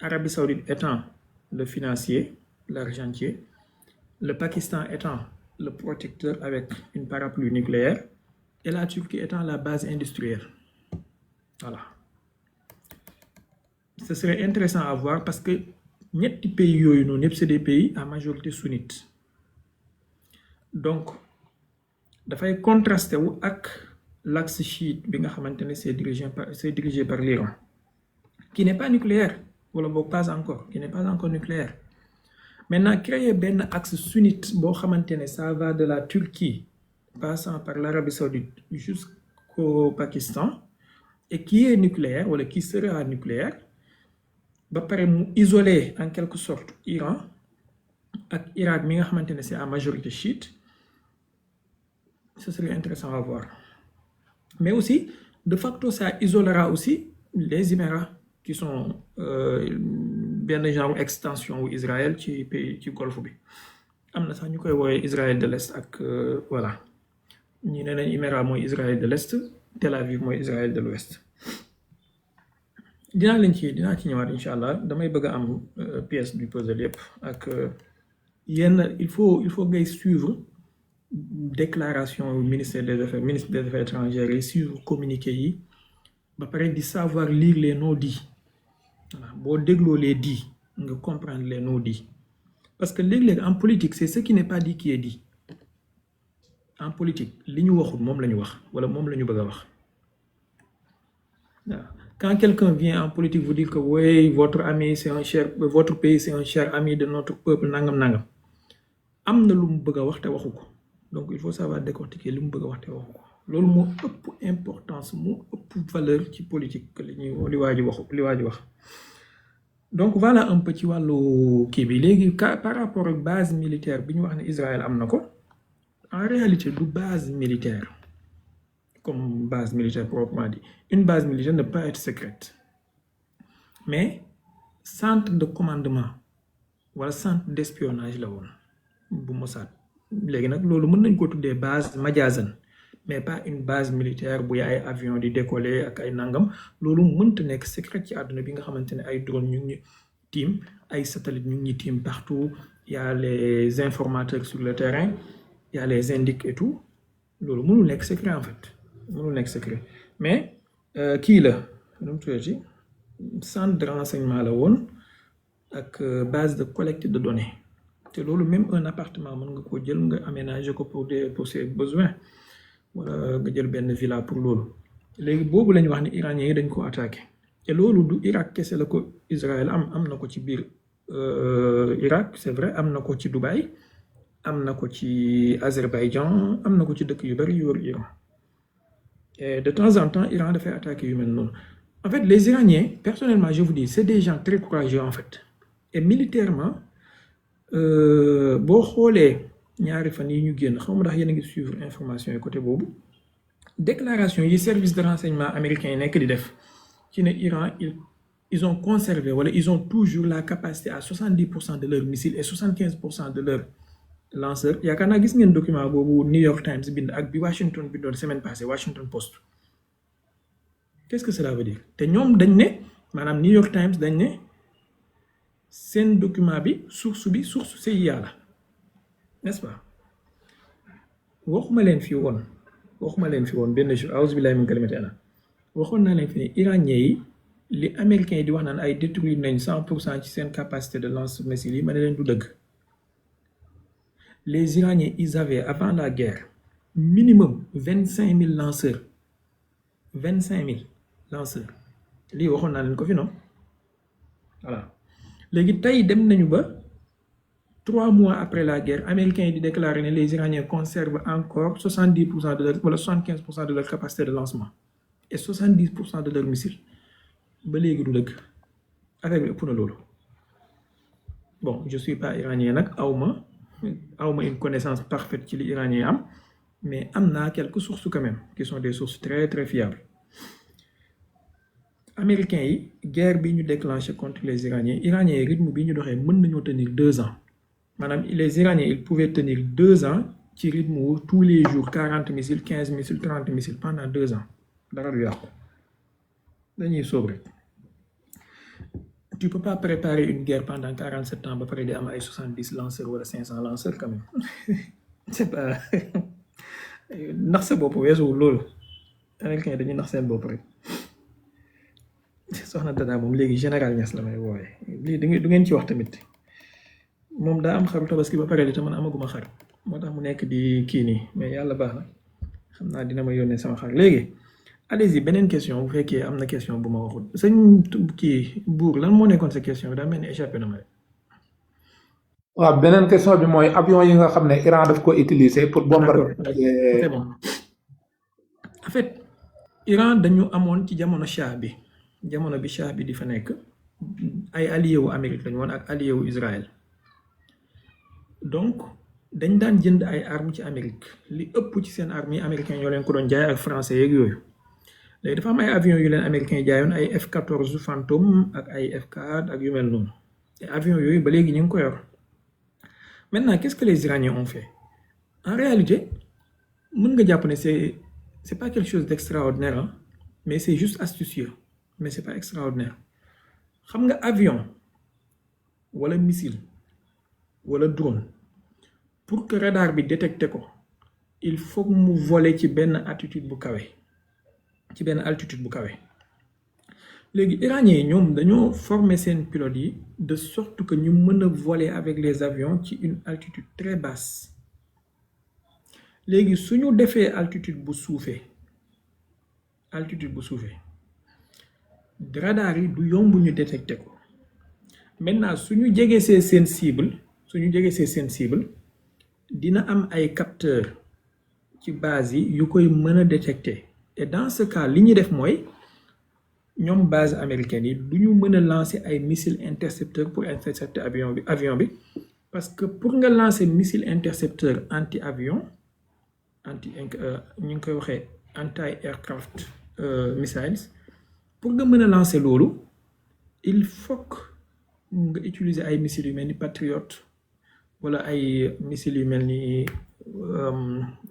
[SPEAKER 1] Arabie Saoudite étant le financier, l'argentier, le Pakistan étant le protecteur avec une parapluie nucléaire et la Turquie étant la base industrielle. Voilà. Ce serait intéressant à voir parce que ñetti pays yooyu noonu ñëpp c'est des pays à majorité sunnite. Donc dafay contrasté wu ak l'axe chiite bi nga xamante ne c'est dirigé par l'Iran qui n'est pas nucléaire wala boog pas encore qui n'est pas encore nucléaire. Maintenant créer benn axe sunnite boo xamante ne ça va de la Turquie passant par l'Arabie Saoudite jusqu'au Pakistan et qui est nucléaire wala qui sera nucléaire ba pare mu isoler en quelque sorte Iran ak Irak mi nga xamante ne c'est à majorité chiite. Ce serait intéressant à voir. Mais aussi, de facto, ça isolera aussi les Émirats qui sont bien genre extension d'Israël qui pays ci Golfe bi. Am na sax ñu koy woowee Israël de l'Est ak voilà. Ñi ne nañ Émirats mooy Israël de l'Est, Tel Aviv mooy Israël de l'Ouest. dinaa ci ñëwaat incha allah damay bëgg a am pièce du puzzle yëpp ak yenn il faut ngay suivre déclaration ministre des affaires étrangères yi suivre communiqué yi ba pare di savoir lire les non-dits voilà boo dégloo les dits nga comprendre les non-dits parce que léeg-léeg en politique c'est ce qui n'est pas dit qui est dit en politique li ñu waxul moom la ñu wax wala moom la ñu bëgg a wax waaw. Quand quelqu'un vient en politique vous dire que oui votre pays c'est un cher ami de notre peuple nangam am na lu mu bëgg a wax te waxu ko donc il faut savoir décortiquer li mu bëgg a wax te waxu ko loolu moo ëpp importance moo ëpp valeur ci politique que li waa ji wax donc voilà un peu ci wàllu kii bi léegi par rapport ak base militaire bi ñu wax ne Israël am na ko en réalité du base militaire comme base militaire proprement dit une base militaire ne peut pas être secrète mais centre de commandement wala centre d'espionnage la woon bu Mossad léegi nag loolu mën nañ ko tuddee base majazan mais pas une base militaire bu ay avion di décoller ak ay nangam loolu mënta nekk secret ci àdduna bi nga xamante ne ay drone ñu ngi tiim ay satellite ñu ngi tiim partout y a les informateurs sur le terrain y a les indices et tout loolu mënul nekk secret en fait mënul nekk secret mais kii la nu mu tuddati centre de renseignement la woon ak base de collecte de données te loolu même un appartement mën nga koo jël nga aménager ko pour ses besoins wala nga jël benn villa pour loolu léegi boobu lañu wax ni iranien yi dañ ko attaqué te loolu du Irak kese la ko Israël am na ko ci biir Irak c'est vrai am na ko ci Dubaï am na ko ci Azerbaïdjan am na ko ci dëkk yu bari yu wër Iran et de temps en temps Iran dafay attaqué yu mel noonu en fait les Iraniens personnellement je vous dis c'est des gens très courageux en fait et militairement boo xoolee ñaari fan yi ñu génn xaw ma ndax yéen a ngi suivre information yi côté boobu déclaration yi service de renseignement américain yi nekk di def ci ne Iran ils ont conservé wala ils ont toujours la capacité à 70% de leurs missiles et 75% de leurs lanceurs yaakaar naa gis ngeen document boobu New York Times bind ak bi Washington bindoon semaine passée Washington Post qu'est-ce que cela veut dire te ñoom dañ ne maanaam New York Times dañ ne seen document bi source CIA la n'est-ce pas waxuma leen fi woon benn jour auzu billahi min kalimati ana waxoon naa leen fi ne iranien yi li américains yi di wax naan ay détruire nañ 100% ci seen capacité de lance missiles yi ma ne leen du dëgg les Iraniens ils avaient avant la guerre minimum 25 000 lanceurs 25 000 lanceurs lii waxoon naa leen ko fi noonu voilà léegi tey dem nañu ba 3 mois après la guerre américains yi di déclarer ne les Iraniens conservent encore 70% de leur wala 75% de leur capacité de lancement et 70% de leurs missiles ba léegi du dëgg affaire bi ëpp na loolu bon je suis pas iranien nag awma une connaissance parfaite ci li iranien am mais am naa quelques sources quand même qui sont des sources très très fiables américains yi guerre bi ñu déclenché contre les iraniens yi rythme bi ñu doxee mën nañoo tenir 2 ans maanaam les iraniens ils pouvaient tenir 2 ans ci rythme wu tous les jours 40 missiles 15 missiles 30 missiles pendant 2 ans dara du yàqu dañuy sóob rek tu peux pas préparer une guerre pendant 47 ans ba pare di am ay 70 lanceurs wala 500 lanceurs quand même c'est pas nax sa bopp weesuwul loolu américains dañuy nax seen bopp rek soxna Dada moom léegi général Niass la may woowee lii du ngeen ci wax tamit moom daa am xaru tabaski ba pare di te man amaguma xar moo tax mu nekk di kii nii mais yàlla baax na xam naa dina ma yónnee sama xar léegi allez-y beneen question bu fekkee am na question bu ma waxul sëñ kii buur lan moo nekkoon sa question bi daa mel ni échappé na ma rek.
[SPEAKER 5] waaw beneen question bi mooy avion yi nga xam ne Iran daf ko utiliser pour bombarder.
[SPEAKER 1] c'est bon en fait Iran dañu amoon ci jamono Shah bi Shah bi di fa nekk ay allié wu Amérique lañu woon ak allié wu Israël donc dañ daan jënd ay armes ci Amérique li ëpp ci seen armes yi américains ñoo leen ko doon jaay ak français yeeg yooyu léegi dafa am ay avions yu leen américains jaayoon ay F-14 Phantom ak ay F-4 ak yu mel noonu te avions yooyu ba léegi ñu ngi ko yor maintenant qu'est-ce que les Iraniens ont fait en réalité mën nga jàpp ne c'est pas quelque chose d'extraordinaire hein? Mais c'est juste astucieux mais c'est pas extraordinaire xam nga avion wala missile wala drone pour que radar bi détecté ko il faut mu voler ci benn altitude bu kawe léegi iraniens yi ñoom dañoo former seen pilotes yi de sorte que ñu mën a voler avec les avions ci une altitude très basse léegi suñu defee altitude bu suufee radar yi du yomb ñu détecté ko maintenant suñu jegesee seen cible dina am ay capteurs ci base yi yu koy mën a détecter et dans ce cas li ñuy def mooy ñoom base américaine yi du ñu mën a lancer ay missiles intercepteurs pour intercepter avion bi parce que pour nga lancer missile intercepteur anti avion ñu ngi koy waxee anti aircraft missiles pour nga mën a lancer loolu il faut que nga utiliser ay missiles yu mel ni Patriot wala ay missiles yu mel ni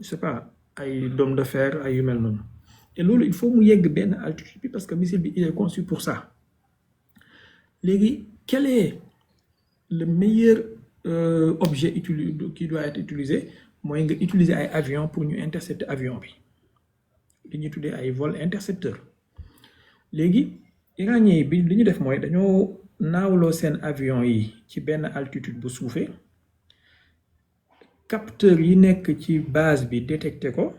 [SPEAKER 1] je sais pas ay dôme de fer ay yu mel noonu et loolu il faut mu yegg benn altitude bi parce que missile bi il est conçu pour ça léegi quel est le meilleur objet qui doit être utilisé mooy nga utiliser ay avion pour ñu intercepter avion bi li ñuy tuddee ay vol intercepteur léegi iranien yi bi li ñu def mooy dañoo naawloo seen avion yi ci benn altitude bu suufee capteurs yi nekk ci base bi détecté ko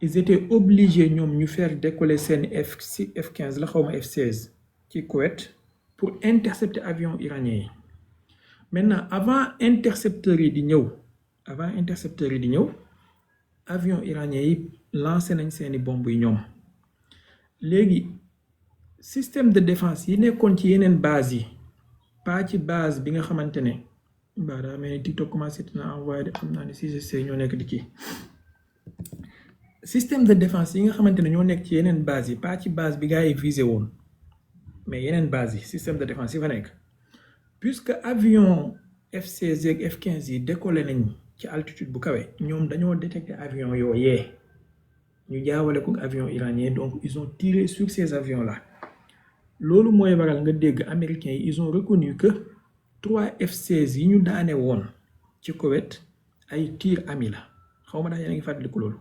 [SPEAKER 1] ils étaient obligés ñoom ñu faire décoller seen F-15 la xawma F-16 ci Koweït pour intercepter avion iranien yi maintenant avant intercepteurs yi di ñëw avion iranien yi lancé nañ seeni bombe yi ñoom léegi système de défense yi nekkoon ci yeneen base yi pas ci base bi nga xamante ne mbaa daa mel ni TikTok commencé na envoyé de xam naa ne si ñoo nekk di kii système de défense yi nga xamante ne ñoo nekk ci yeneen base yi pas ci base bi gars yi visé woon mais yeneen base yi système de défense yi fa nekk puisque avion F-16 ak F-15 yi décollé nañ ci altitude bu kawe ñoom dañoo détecté avion yooyee ñu jaawale ko avion iranien donc ils ont tiré sur ces avions là loolu mooy waral nga dégg américains yi ils ont reconnu que 3 F-16 yi ñu daane woon ci Koweït ay tir ami la xaw ma dax yéen a ngi fàttaliku loolu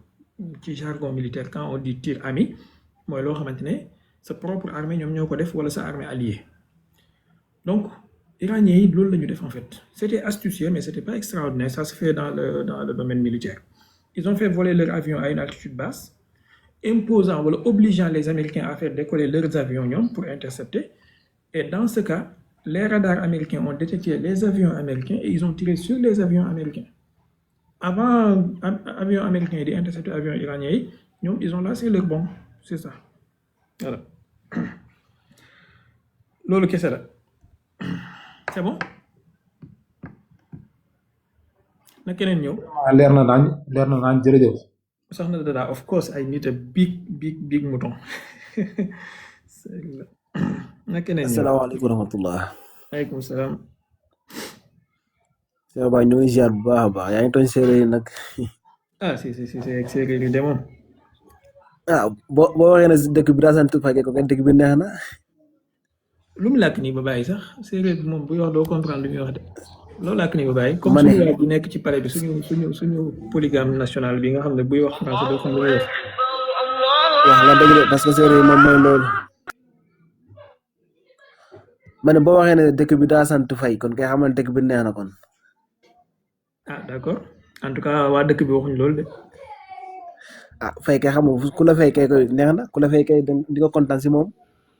[SPEAKER 1] ci jargon militaire quand on dit tir ami mooy loo xamante ne sa propre armée ñoom ñoo ko def wala sa armée alliée donc iraniens yi loolu la ñu def en fait c'était astucieux mais c'était pas extraordinaire ça se fait dans le domaine militaire ils ont fait voler leur avion à une altitude basse imposant wala obligeant les Américains à faire décoller leurs avions ñoom pour intercepter et dans ce cas les radars américains ont détecté les avions américains et ils ont tiré sur les avions américains avant avions américains yi di intercepter avions iraniens yi ñoom ils ont lancé leur bombe c'est ça voilà loolu kese la c'est bon na keneen ñëw
[SPEAKER 5] leer na naañ jërëjëf.
[SPEAKER 1] soxna Dada of course I need a big mouton na keneen ñëw
[SPEAKER 7] asalaamaaleykum wa rahmatullah.
[SPEAKER 1] aleykum salaam.
[SPEAKER 7] Seydou Ba ñu ngi ziar bu baax a baax yaa ngi tooñ séeréer yi nag.
[SPEAKER 1] si séeréer yi de moom.
[SPEAKER 7] boo waxee ne dëkk bi daa sant Faye ko dëkk bi neex na.
[SPEAKER 1] lu mu làkk nii ba bàyyi sax séeréer bi moom buy wax doo comprendre lu muy wax de loolu làkk nii ba bàyyi. comme suñu waay bi nekk ci palais bi suñu polygame national bi nga xam ne buy wax français doo xam lu muy wax.
[SPEAKER 7] wax la dëgg de parce que séeréer moom mooy loolu. ma ne boo waxee ne dëkk bi daa sant Faye kon kay xamal dëkk bi neex na kon.
[SPEAKER 1] D'accord en tout cas waa dëkk bi waxuñ loolu de.
[SPEAKER 7] Faye kay xam nga ku la fay kay koy neex na ku la fay kay di ko kontaan si moom.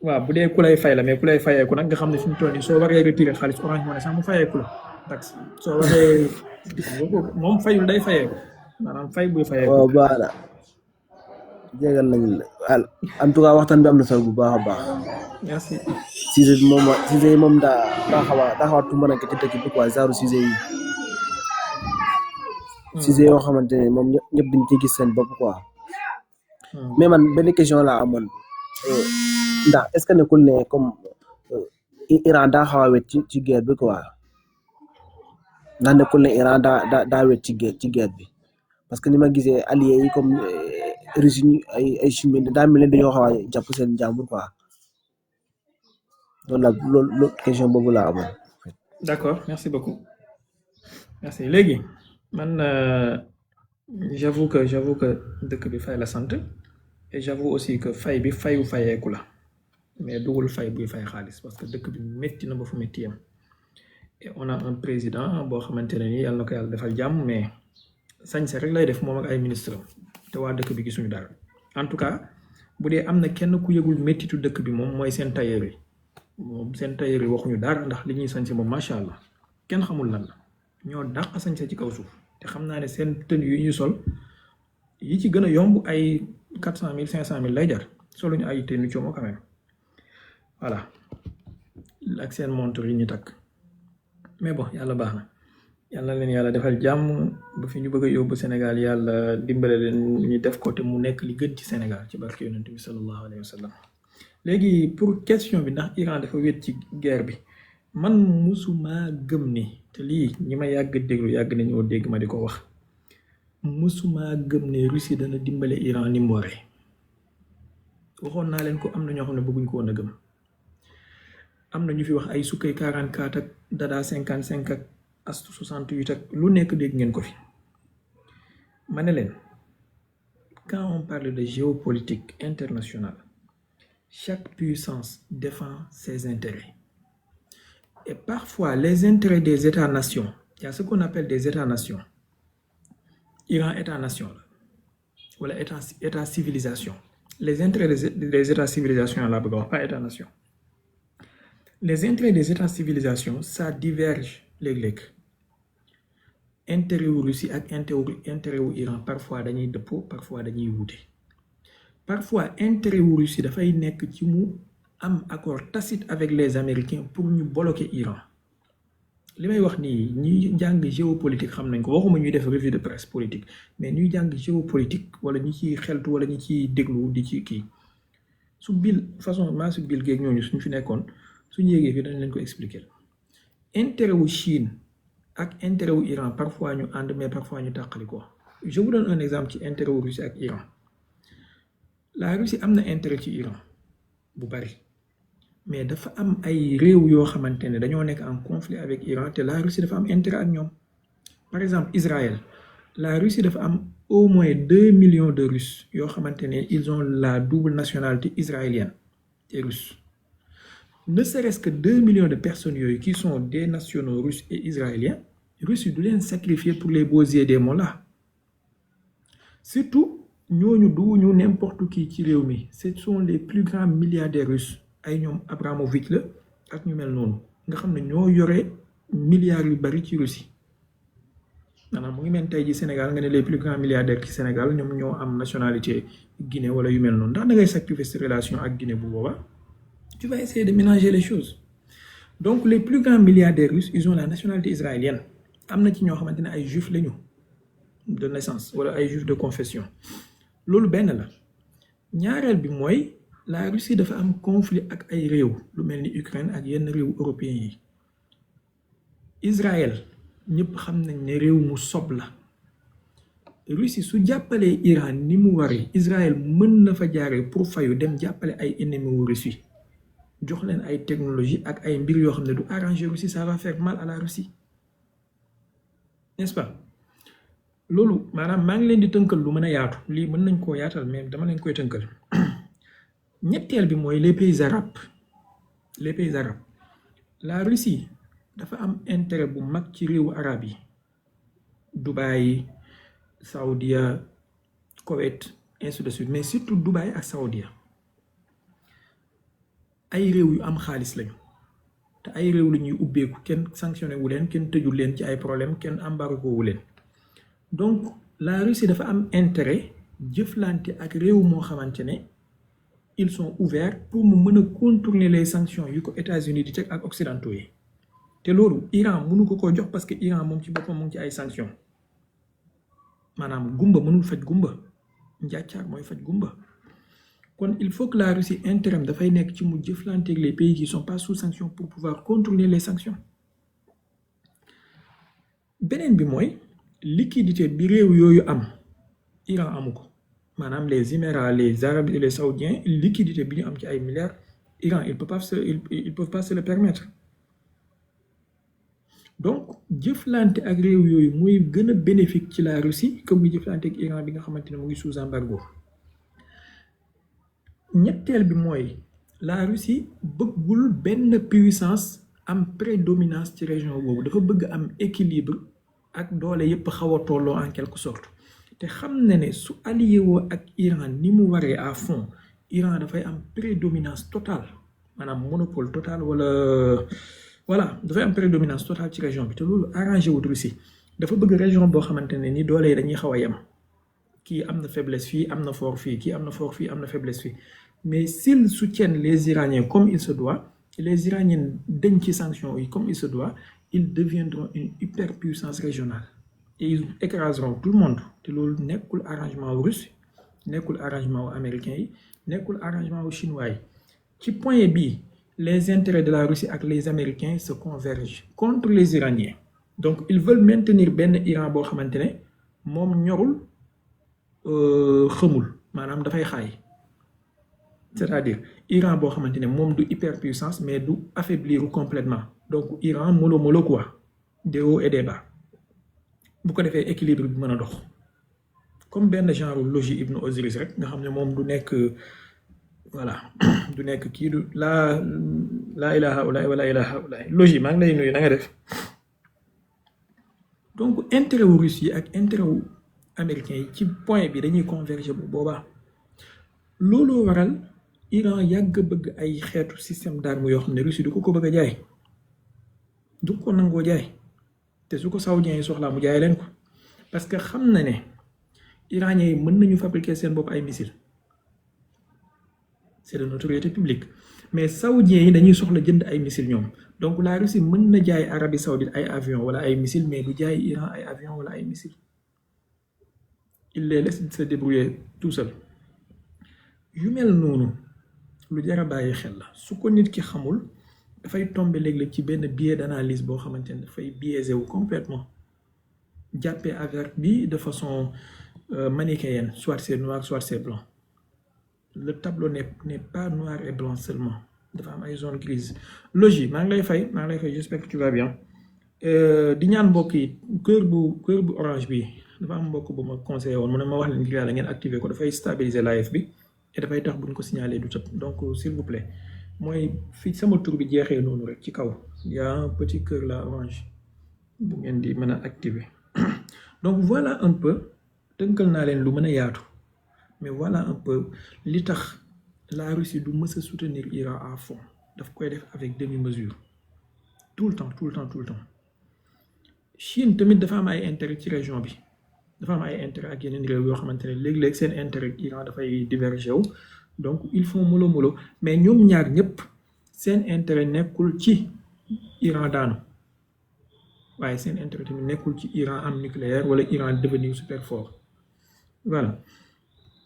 [SPEAKER 1] waaw bu dee ku lay fay la mais ku lay fayeeku nag nga xam ne fi mu toll nii soo waree retirer xaalis Orange Money sax mu fayeeku la tax soo waree moom fayul day fayeeku maanaam fay buy fayeeku.
[SPEAKER 7] waaw baax na jégal nañu la en tout cas waxtaan bi am na solo bu baax a baax.
[SPEAKER 1] merci.
[SPEAKER 7] Cissé yi moom daa xaw a tumbaranke ci dëkk bi quoi genre Cissé yi. Cissé yoo xamante ne moom ñëpp dañ ciy gis seen bopp quoi. mais man benn question laa amoon. ndax est-ce que nekkul ne comme Iran daa xaw a wet ci guerre bi quoi ndax nekkul ne Iran daa wet ci guerre bi parce que ni ma gisee alliés yi comme Russie ñu ay Chine daa mel ne dañoo xaw a jàpp seen jàmbur quoi loolu question boobu laa amoon.
[SPEAKER 1] D'accord merci beaucoup merci léegi man j'avoue que dëkk bi Faye la sant et j'avoue aussi que fay bi fayeeku la. mais dugul fay buy fay xaalis parce que dëkk bi métti na ba fu métti yam et on a un président boo xamante ne nii yàlla na ko yàlla defal jàmm mais sañse rek lay def moom ak ay ministre te waa dëkk bi gisuñu dara en tout cas bu dee am na kenn ku yëgul méttitu dëkk bi moom mooy seen tailleur yi moom seen tailleur yi waxuñu dara ndax li ñuy sañse moom macha allah kenn xamul lan la ñoo dàq sañse ci kaw suuf te xam naa ne seen tenue yu ñuy sol yi ci gën a yomb ay 400 000 500 000 lay jar soluñu ay tenue coomo quand même voilà ak seen montre yi ñu takk mais bon yàlla baax na yàlla leen yàlla defal jàmm ba fi ñu bëgg a yóbbu Sénégal yàlla dimbale leen ñu def ko te mu nekk li gën ci Sénégal ci barke yonent bi sallallahu alayhi wa sallam léegi pour question bi ndax Iran dafa wét ci guerre bi man musuma gëm ni te lii ñi ma yàgg déglu yàgg nañoo dégg ma di ko wax musuma gëm ne Russie dana dimbale Iran ni mu waree waxoon naa leen ko am na ñoo xam ne bëgguñ ko woon a gëm am na ñu fi wax ay sukkay 44 ak dada 55 ak astu 68 ak lu nekk dégg ngeen ko fi ma ne leen quand on parle de géopolitique internationale chaque puissance défend ses intérêts et parfois les intérêts des États-nations il y a ce qu'on appelle des États-nations Iran État-nation la wala état civilisation les intérêts des États civilisation la bëgg a wax pas État-nation les intérêts des États civilisation ça diverge léeg-léeg intérêt wu Russie ak intérêt wu Iran parfois dañuy dëppoo parfois dañuy wuute parfois intérêt wu Russie dafay nekk ci mu am accord tacite avec les Américains pour ñu bloquer Iran li may wax nii ñuy jàng géopolitique xam nañ ko waxuma ñuy def revue de presse politique mais ñuy jàng géopolitique wala ñi ciy xeltu wala ñi ciy déglu di ci kii su Bill façon maa su Bill géeg ñooñu suñ fi nekkoon suñu yéegee fii dañ leen ko expliquer intérêt wu Chine ak intérêt wu Iran parfois ñu ànd mais parfois ñu tàqali ko je vous donne un exemple ci intérêt wu Russie ak Iran la Russie am na intérêt ci Iran bu bari mais dafa am ay réew yoo xamante ne dañoo nekk en conflit avec Iran te la Russie dafa am intérêt ak ñoom par exemple Israël la Russie dafa am au moins 2 millions de Russes yoo xamante ne ils ont la double nationalité israélienne et russe ne serait-ce que 2 millions de personnes yooyu qui sont des nationaux russes et israéliens Russie du leen sacrifier pour les beaux yeux des mollahs surtout ñooñu du ñu n'importe qui ci réew mi ce sont les plus grands milliardaires russes ay ñoom Abramovich la ak ñu mel noonu nga xam ne ñoo yore milliards yu bari ci Russie maanaam mu ngi mel tey ji Sénégal nga ne les plus grands milliardaires ci Sénégal ñoom ñoo am nationalité Guinée wala yu mel noonu ndax da ngay sacrifier sa relation ak Guinée bu boobaa tu vas essayer de mélanger les choses donc les plus grands milliardaires russes ils ont la nationalité israélienne am na ci ñoo xamante ne ay juifs lañu de naissance wala ay juifs de confession loolu benn la ñaareel bi mooy la Russie dafa am conflit ak ay réew lu mel ni Ukraine ak yenn réew européens yi Israël ñëpp xam nañ ne réew mu sob la Russie su jàppalee Iran ni mu waree Israël mën na fa jaaree pour fayu dem jàppale ay ennemis wu Russie jox leen ay technologie ak ay mbir yoo xam ne du arranger Russie ça va faire mal à la Russie n'est-ce pas loolu maanaam maa ngi leen di tënkal lu mën a yaatu lii mën nañ koo yaatal mais dama leen koy tënkal ñetteel bi mooy les pays arabes la Russie dafa am intérêt bu mag ci réewu arab yi Dubaï Saoudia Koweït ainsi de suite mais surtout Dubaï ak Saoudia ay réew yu am xaalis lañu te ay réew la ñuy ubbeeku kenn sanctionné wu leen kenn tëjul leen ci ay problème kenn embargo wu leen donc la Russie dafa am intérêt jëflante ak réew moo xamante ne ils sont ouverts pour mu mën a contourner les sanctions yu ko États-Unis di teg ak occidentaux yi te loolu Iran mënu ko jox parce que Iran moom ci boppam mu ngi ci ay sanctions maanaam gumba mënul faj gumba njàccaar mooy faj gumba kon il faut que la Russie intérêt dafay nekk ci mu jëflante ak les pays qui sont pas sous sanctions pour pouvoir contourner les sanctions beneen bi mooy liquidité bi réew yooyu am Iran amu ko maanaam les Émirats les Arabes et les Saoudiens liquidité bi ñu am ci ay milliards Iran ils peuvent pas se le permettre donc jëflante ak réew yooyu mooy gën a bénéfique ci la Russie que muy jëflante ak Iran bi nga xamante ne mu ngi sous embargo ñetteel bi mooy la Russie bëggul benn puissance am prédominance ci région boobu dafa bëgg am équilibre ak doole yépp xaw a tolloo en quelque sorte te xam na ne su allié woo ak Iran ni mu waree à fond Iran dafay am prédominance totale maanaam monopole total wala voilà dafay am prédominance totale ci région bi te loolu arrangé wut Russie dafa bëgg région boo xamante ne ni doole yi dañuy xaw a yem kii am na faiblesse fii am na fort fii kii am na fort fii am na faiblesse fii mais s'ils soutiennent les Iraniens comme il se doit les Iraniens dañ ci sanctions yi comme il se doit ils deviendront une hyperpuissance régionale et ils écraseront tout le monde te loolu nekkul arrangement wu russe nekkul arrangement wu américain yi nekkul arrangement wu chinois yi ci point bii les intérêts de la Russie ak les Américains se convergent contre les Iraniens donc ils veulent maintenir benn Iran boo xamante ne moom ñorul xamul maanaam dafay xaay c'est-à-dire Iran boo xamante ne moom du hyperpuissance mais du affaiblir complètement donc Iran mollo quoi des hauts et des bas bu ko defee équilibre bi mën a dox comme benn genre logis Ibn Osiris rek nga xam ne moom du nekk voilà du nekk kii du laa ilaha illa wala ilaha illa logis maa ngi lay nuyu na nga def donc intérêt wu Russie yi ak intérêt wu américain yi ci point bi dañuy converger bu boobaa looloo waral Iran yàgg bëgg ay xeetu système d'armes yoo xam ne Russie du ko bëgg a jaay du ko nangoo jaay te su ko saoudiens yi soxlaa mu jaay leen ko parce que xam na ne iraniens yi mën nañu fabriquer seen bopp ay missiles c'est de notoriété publique mais saoudiens yi dañuy soxla jënd ay missiles ñoom donc la Russie mën na jaay Arabie Saoudite ay avions wala ay missiles mais du jaay Iran ay avions wala ay missiles il les laisse se débrouiller tout seul yu mel noonu lu jar a bàyyi xel la su ko nit ki xamul dafay tomber léeg-léeg ci benn biais d'analyse boo xamante ne dafay biaisé wu complètement jàppee affaire bi de façon manichéenne soit c'est noir soit c'est blanc le tableau n'est pas noir et blanc seulement dafa am ay zone grise logis maa ngi lay fay j'espère que tu vas bien di ñaan mbokk yi cœur bu orange bi dafa am mbokk bu ma conseillé woon mu ne ma wax leen ngir yàlla ngeen activer ko dafay stabiliser live bi et dafay tax buñ ko signaler du tëb donc s'il vous plaît mooy fii sama tur bi jeexee noonu rek ci kaw y a un petit cœur là orange bu ngeen di mën a activer donc voilà un peu tënkal naa leen lu mën a yaatu mais voilà un peu li tax la Russie du mës a soutenir Iran à fond daf koy def avec demi-mesure tout le temps Chine tamit dafa am ay intérêt ci région bi dafa am ay intérêt ak yeneen réew yoo xamante ne léeg-léeg seen intérêt Iran dafay diverger wu donc ils font mollo mais ñoom ñaar ñëpp seen intérêt nekkul ci Iran daanu waaye seen intérêt tamit nekkul ci Iran am nucléaire wala Iran devenir super fort voilà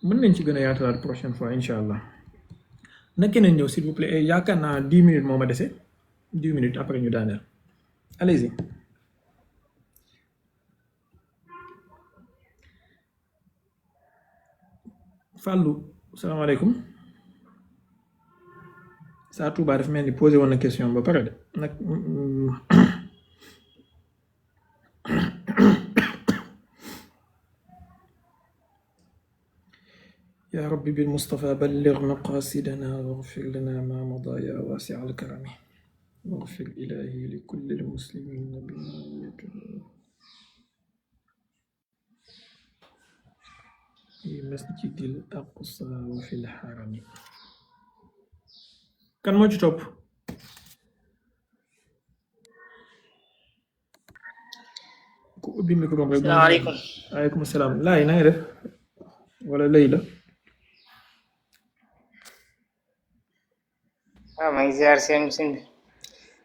[SPEAKER 1] mën nañ ci gën a yaatalaat prochaine fois incha allah na keneen ñëw s'il vous plaît yaakaar naa 10 minutes moo ma dese 10 minutes après ñu daaneel allez-y. Fallou salaamaaleykum saa Touba dafa mel ni posé woon na question ba pare de nag yaa rabbi bil Mustafa balligh maqasidana waghfir lana ma mada ya wasi' al karami waghfir ilahi li kulli al muslimin fi masjidil aqsa wa fil harami. Kan moo ci topp? ku ubbi micro rek.
[SPEAKER 8] Salaamaaleykum.
[SPEAKER 1] Waaleykum salaam. Laay na nga def wala Layla.
[SPEAKER 8] waaw maa ngi ziar seen bi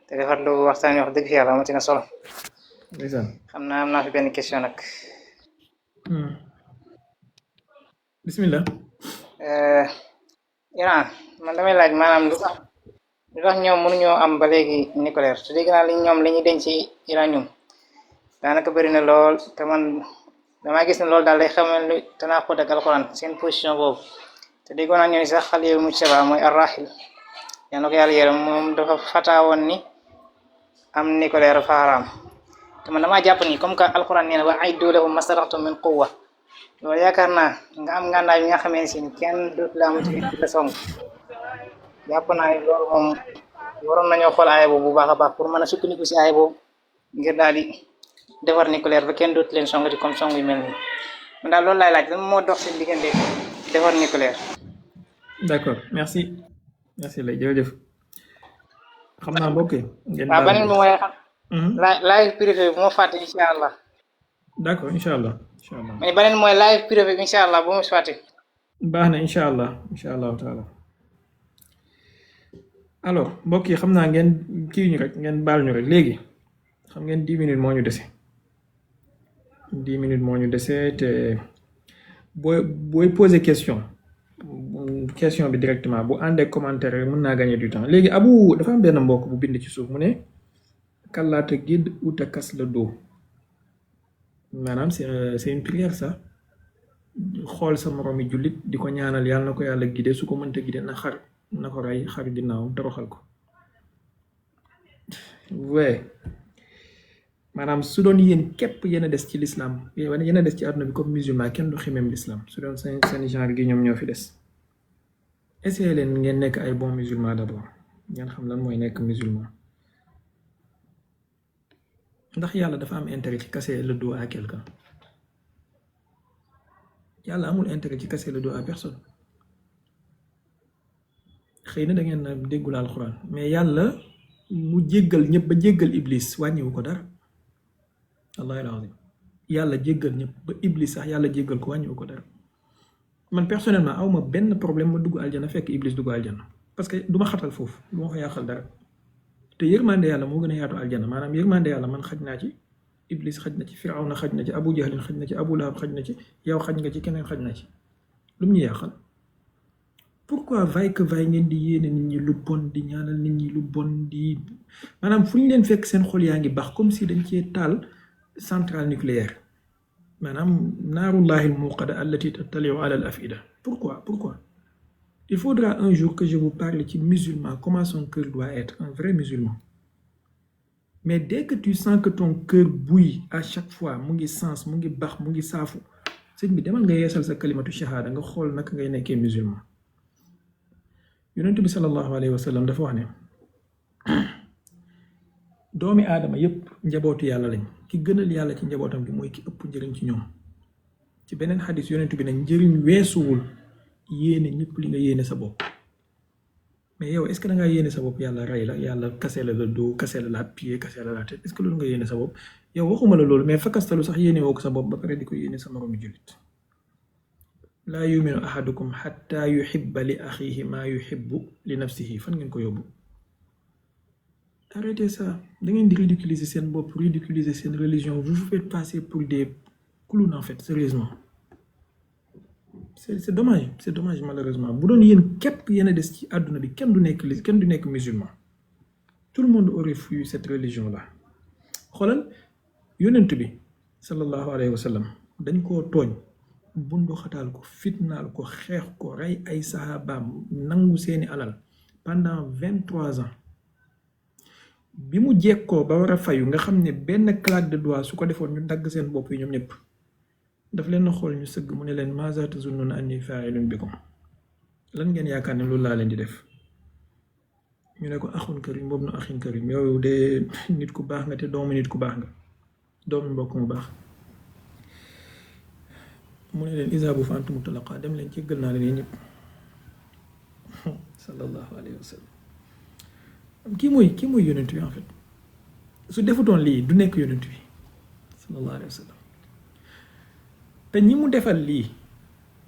[SPEAKER 8] te defar lu waxtaan wi wax dëgg fi yàlla amati na solo.
[SPEAKER 1] ndeysaan.
[SPEAKER 8] xam naa am naa fi benn question nag.
[SPEAKER 1] bismillah.
[SPEAKER 8] Iran man damay laaj maanaam lu tax ñoom mënuñoo am ba léegi nucléaire te dégg naa ñoom li ñuy denc ci uranium daanaka bëri na lool te man damaa gis ne loolu daal day xamal lu tanaqud ak alquran seen position boobu te déggoon naa ñoo ni sax Xaliil Mujtaba mooy arrahil yaa na ko yàlla yërëm moom dafa fataawoon ni am nucléaire fa haram te man damaa jàpp ni comme que alquran nee na wa a'iddu lahum mastata'tum min quwwa loolu yaakaar naa nga am ngànnaay bi nga xamee ne si kenn dootu la amati di song jàpp naa ne loolu moom waroon nañoo xool aaya boobu bu baax a baax pour mën a sukkandiku si aaya boobu ngir daal di defar nucléaire ba kenn dootu leen songati comme song yu mel nii man daal loolu laay laaj lan moo dox seen diggante defar nucléaire.
[SPEAKER 1] d'accord merci lay jërëjëf xam naa mbokk yi.
[SPEAKER 8] waaw beneen bi mooy xam. laaj privé bi moo fàtte incha allah.
[SPEAKER 1] d'accord incha allah incha allah
[SPEAKER 8] mais beneen mooy live privé bi incha allah bu mu fàtte.
[SPEAKER 1] baax na incha allahu taala. alors mbokk yi xam naa ngeen kii ñu rek ngeen baal ñu rek léegi xam ngeen 10 minutes moo ñu dese 10 minutes moo ñu dese te booy poser question bi directement bu àndee commentaire rek mën naa gagner du temps léegi abu dafa am benn mbokk bu bind ci suuf mu ne kàllaata gidd uta kas la doo maanaam c'est une prière ça xool sa moroomi jullit di ko ñaanal yàlla na ko yàlla gide su ko mënta gide na ko rey xar ginnaawam toroxal ko ouais maanaam su doon yéen képp yéen a des ci l'islam yéen a des ci àdduna bi comme musulman kenn du ximem l'islam su doon seen genre gi ñoom ñoo fi des essayez leen ngeen nekk ay bon musulman d'abord ngeen xam lan mooy nekk musulman ndax yàlla dafa am intérêt ci casser le dos à quelqu'un yàlla amul intérêt ci casser le dos à personne xëy na da ngeen na déggul alxuraan mais yàlla mu jéggal ñëpp ba jéggal iblis wàññiwu ko dara wallahi alazim yàlla jéggal ñëpp ba iblis sax yàlla jéggal ko wàññiwu ko dara man personnellement awma benn problème ma dugg aljana fekk iblis dugg aljana parce que du ma xatal foofu du ma ko yàqal dara te yërmande yàlla moo gën a yaatu aljana maanaam yërmande yàlla man xaj naa ci iblis xaj na ci firawna xaj na ci abu jahlin xaj na ci abu lahab xaj na ci yow xaj nga ci keneen xaj na ci lu mu ñu yàqal pourquoi vaille que vaille ngeen di yéene nit ñi lu bon di ñaanal nit ñi lu bon di maanaam fu ñu leen fekk seen xol yaa ngi baax comme si dañ cee taal centrale nucléaire maanaam naarullahi almuqada allati tattaliu ala al afida pourquoi il faudra un jour que je vous parle ci musulman comment son cœur doit être un vrai musulman mais dès que tu sens que ton cœur bouille à chaque fois mu ngi sens mu ngi baax mu ngi saafu sëñ bi demal nga yeesal sa kalimatu shahada nga xool naka ngay nekkee musulman yonent bi sallallahu alayhi wa sallam dafa wax ne doomi aadama yépp njabootu yàlla lañ ki gënal yàlla ci njabootam gi mooy ki ëpp njëriñ ci ñoom ci beneen xadis yonent bi nag njëriñ weesuwul yéene ñëpp li nga yéene sa bopp mais yow est-ce que da ngaa yéene sa bopp yàlla rey la yàlla kase la dos kase la pied kase la tête est-ce que loolu nga yéene sa bopp yow waxuma la loolu mais fakkastalu sax yéene woo ko sa bopp ba pare di ko yéene sa moroomi jullit laa yuminu ahadukum xatta yuhibba li axihi maa yuhibbu li nafsihi fan ngeen ko yóbbu arrêtez ça da ngeen di ridiculiser seen bopp ridiculiser seen religion vous vous faites passer pour des clowns en fait sérieusement c'est dommage malheureusement bu doon yéen képp yéen a des ci àdduna bi kenn du nekk musulman tout le monde aurait fui cette religion là xoolal yonent bi sallallahu alayhi wa sallam dañ koo tooñ bundu xataal ko fitnaal ko xeex ko rey ay sahabaam nangu seeni alal pendant 23 ans bi mu jekkoo ba war a fayu nga xam ne benn claque de doigt su ko defoon ñu dagg seen bopp yi ñoom ñëpp daf leen a xool ñu sëgg mu ne leen maaza tazunnuna anni faa'ilun bikum lan ngeen yaakaar ne loolu laa leen di def ñu ne ko axun karim boobu na axin karim yow de nit ku baax nga te doomu nit ku baax nga doomu mbokk mu baax mu ne leen izhabu fa antum mutalaqa dem leen jéggal naa leen yéen ñëpp sallallahu alayhi wa sallam kii mooy yonent bi en fait su defutoon lii du nekk yonent bi sallallahu alayhi wa sallam te ñi mu defal lii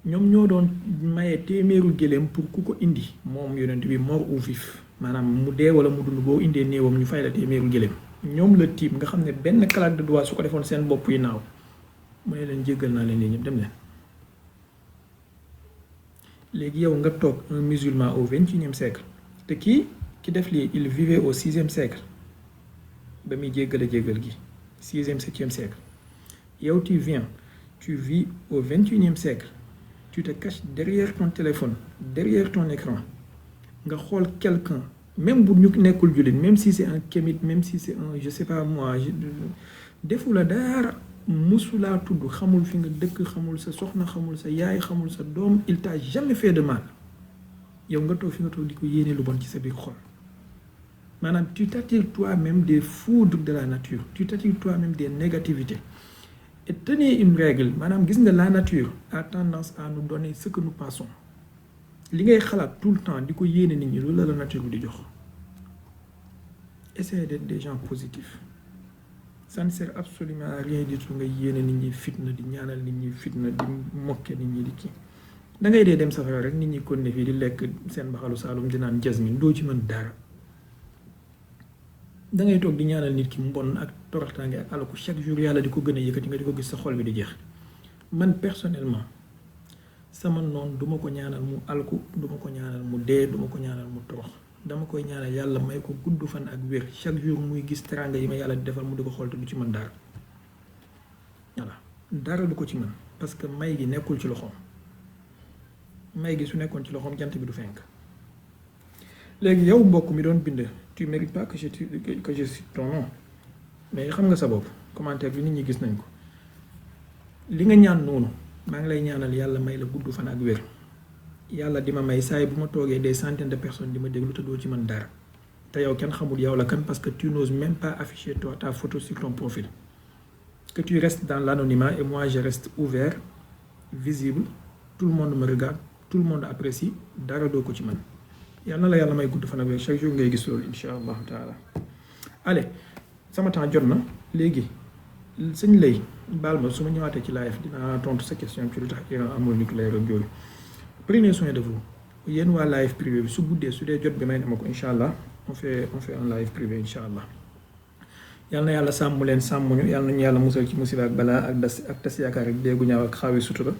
[SPEAKER 1] ñoom ñoo doon maye téeméeru gëléem pour ku ko indi moom yonent bi mort ou vif maanaam mu dee wala mu dund boo indee néewam ñu fay la téeméeru gëléem ñoom la tiim nga xam ne benn claque de doigt su ko defoon seen bopp yi naaw mu ne leen jéggal naa leen ñëpp dem leen léegi yow nga toog un musulman au 21e siècle te ki def lii il vivait au 6e siècle ba muy jéggal gi 6e 7e siècle yow tu vis au 21e siècle tu te caches derrière ton téléphone derrière ton écran nga xool quelqu'un même bu ñu nekkul jullit même si c'est un kémite même si c'est un je sais pas moi defu la dara musulaa tudd xamul fi nga dëkk xamul sa soxna xamul sa yaay xamul sa doom il t'a jamais fait de mal yow nga toog fi nga toog di ko yéene lu bon ci sa biir xol maanaam tu t'attires toi-même des foudres de la nature tu t'attires toi-même des négativités et tenez une règle maanaam gis nga la nature a tendance à nous donner ce que nous pensons li ngay xalaat tout le temps di ko yéene nit ñi loolu la nature bi di jox essayez d'être des gens positifs ça ne sert absolument à rien du tout nga yéene nit ñi fitna di ñaanal nit ñi fitna di mokke nit ñi di kii da ngay dee dem safara rek nit ñi kon ne fii di lekk seen mbaxalu saalum di naan jasmine doo ci mën dara da ngay toog di ñaanal nit ki mbon ak toroxtaange ak alaku chaque jour yàlla di ko gën a yëkkati nga di ko gis sa xol bi di jeex man personnellement sama noon duma ko ñaanal mu alku duma ko ñaanal mu dee duma ko ñaanal mu torox dama koy ñaanal yàlla may ko gudd fan ak wér chaque jour muy gis teranga yi ma yàlla di defal mu di ko xool te du ci mën dara voilà dara du ko ci mën parce que may gi nekkul ci loxoom may gi su nekkoon ci loxoom jant bi du fenk léegi yow mbokk mi doon bind tu mérites pas que je cite ton nom mais xam nga sa bopp commentaire bi nit ñi gis nañ ko li nga ñaan noonu maa ngi lay ñaanal yàlla may la gudd fan ak wér yàlla di ma may saay bu ma toogee des centaines de personnes di ma déglu te doo ci mën dara te yow kenn xamul yow la kan parce que tu n'oses même pas afficher toi ta photo sur ton profil que tu restes dans l'anonymat et moi je reste ouvert visible tout le monde me regarde tout le monde apprécie dara doo ko ci mën yàlla na la yàlla may gudd fan ak wér chaque jour ngay gis loolu insha allahu taala allez sama temps jot na léegi sëñ lay baal ma su ma ñëwaatee ci live dinaa tontu sa question ci lu tax Iran amul nucléaire ak yooyu prenez soin de vous yéen waa live privé bi su guddee su dee jot bi may na ma ko incha allah on fait un live privé incha allah yal na yàlla sàmm leen sàmmuñu yal nañu yàlla musal ci musiba ak balaa ak tas yaakaar ak déggu ñaaw ak xaawi sutura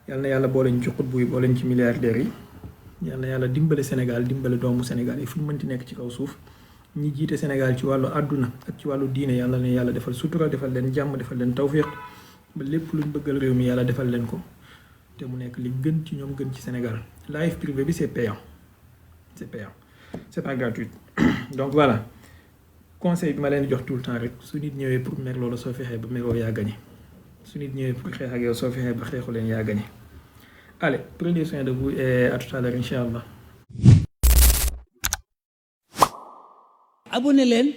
[SPEAKER 1] yal na yàlla boole ñu ci xutbu yi boole ñu ci milliardaires yi yal na yàlla dimbale Sénégal dimbale doomu Sénégal yi fu ñu mënti nekk ci kaw suuf ñi jiite Sénégal ci wàllu àdduna ak ci wàllu diine yàlla na yàlla defal sutura defal leen jàmm defal leen tawfiq ba lépp luñ bëggal réew mi yàlla defal leen ko te mu nekk li gën ci ñoom gën ci Sénégal live privé bi c'est payant c'est pas gratuit donc voilà conseil bi ma leen di jox tout le temps rek su nit ñëwee pour mer loolu soo fexee ba meroo yaa gagné su nit ñëwee pour xeex ak yow soo fexee ba xeexu leen yaa gagné allez prenez soin de vous et à tout à l'heure incha allah
[SPEAKER 9] abonné leen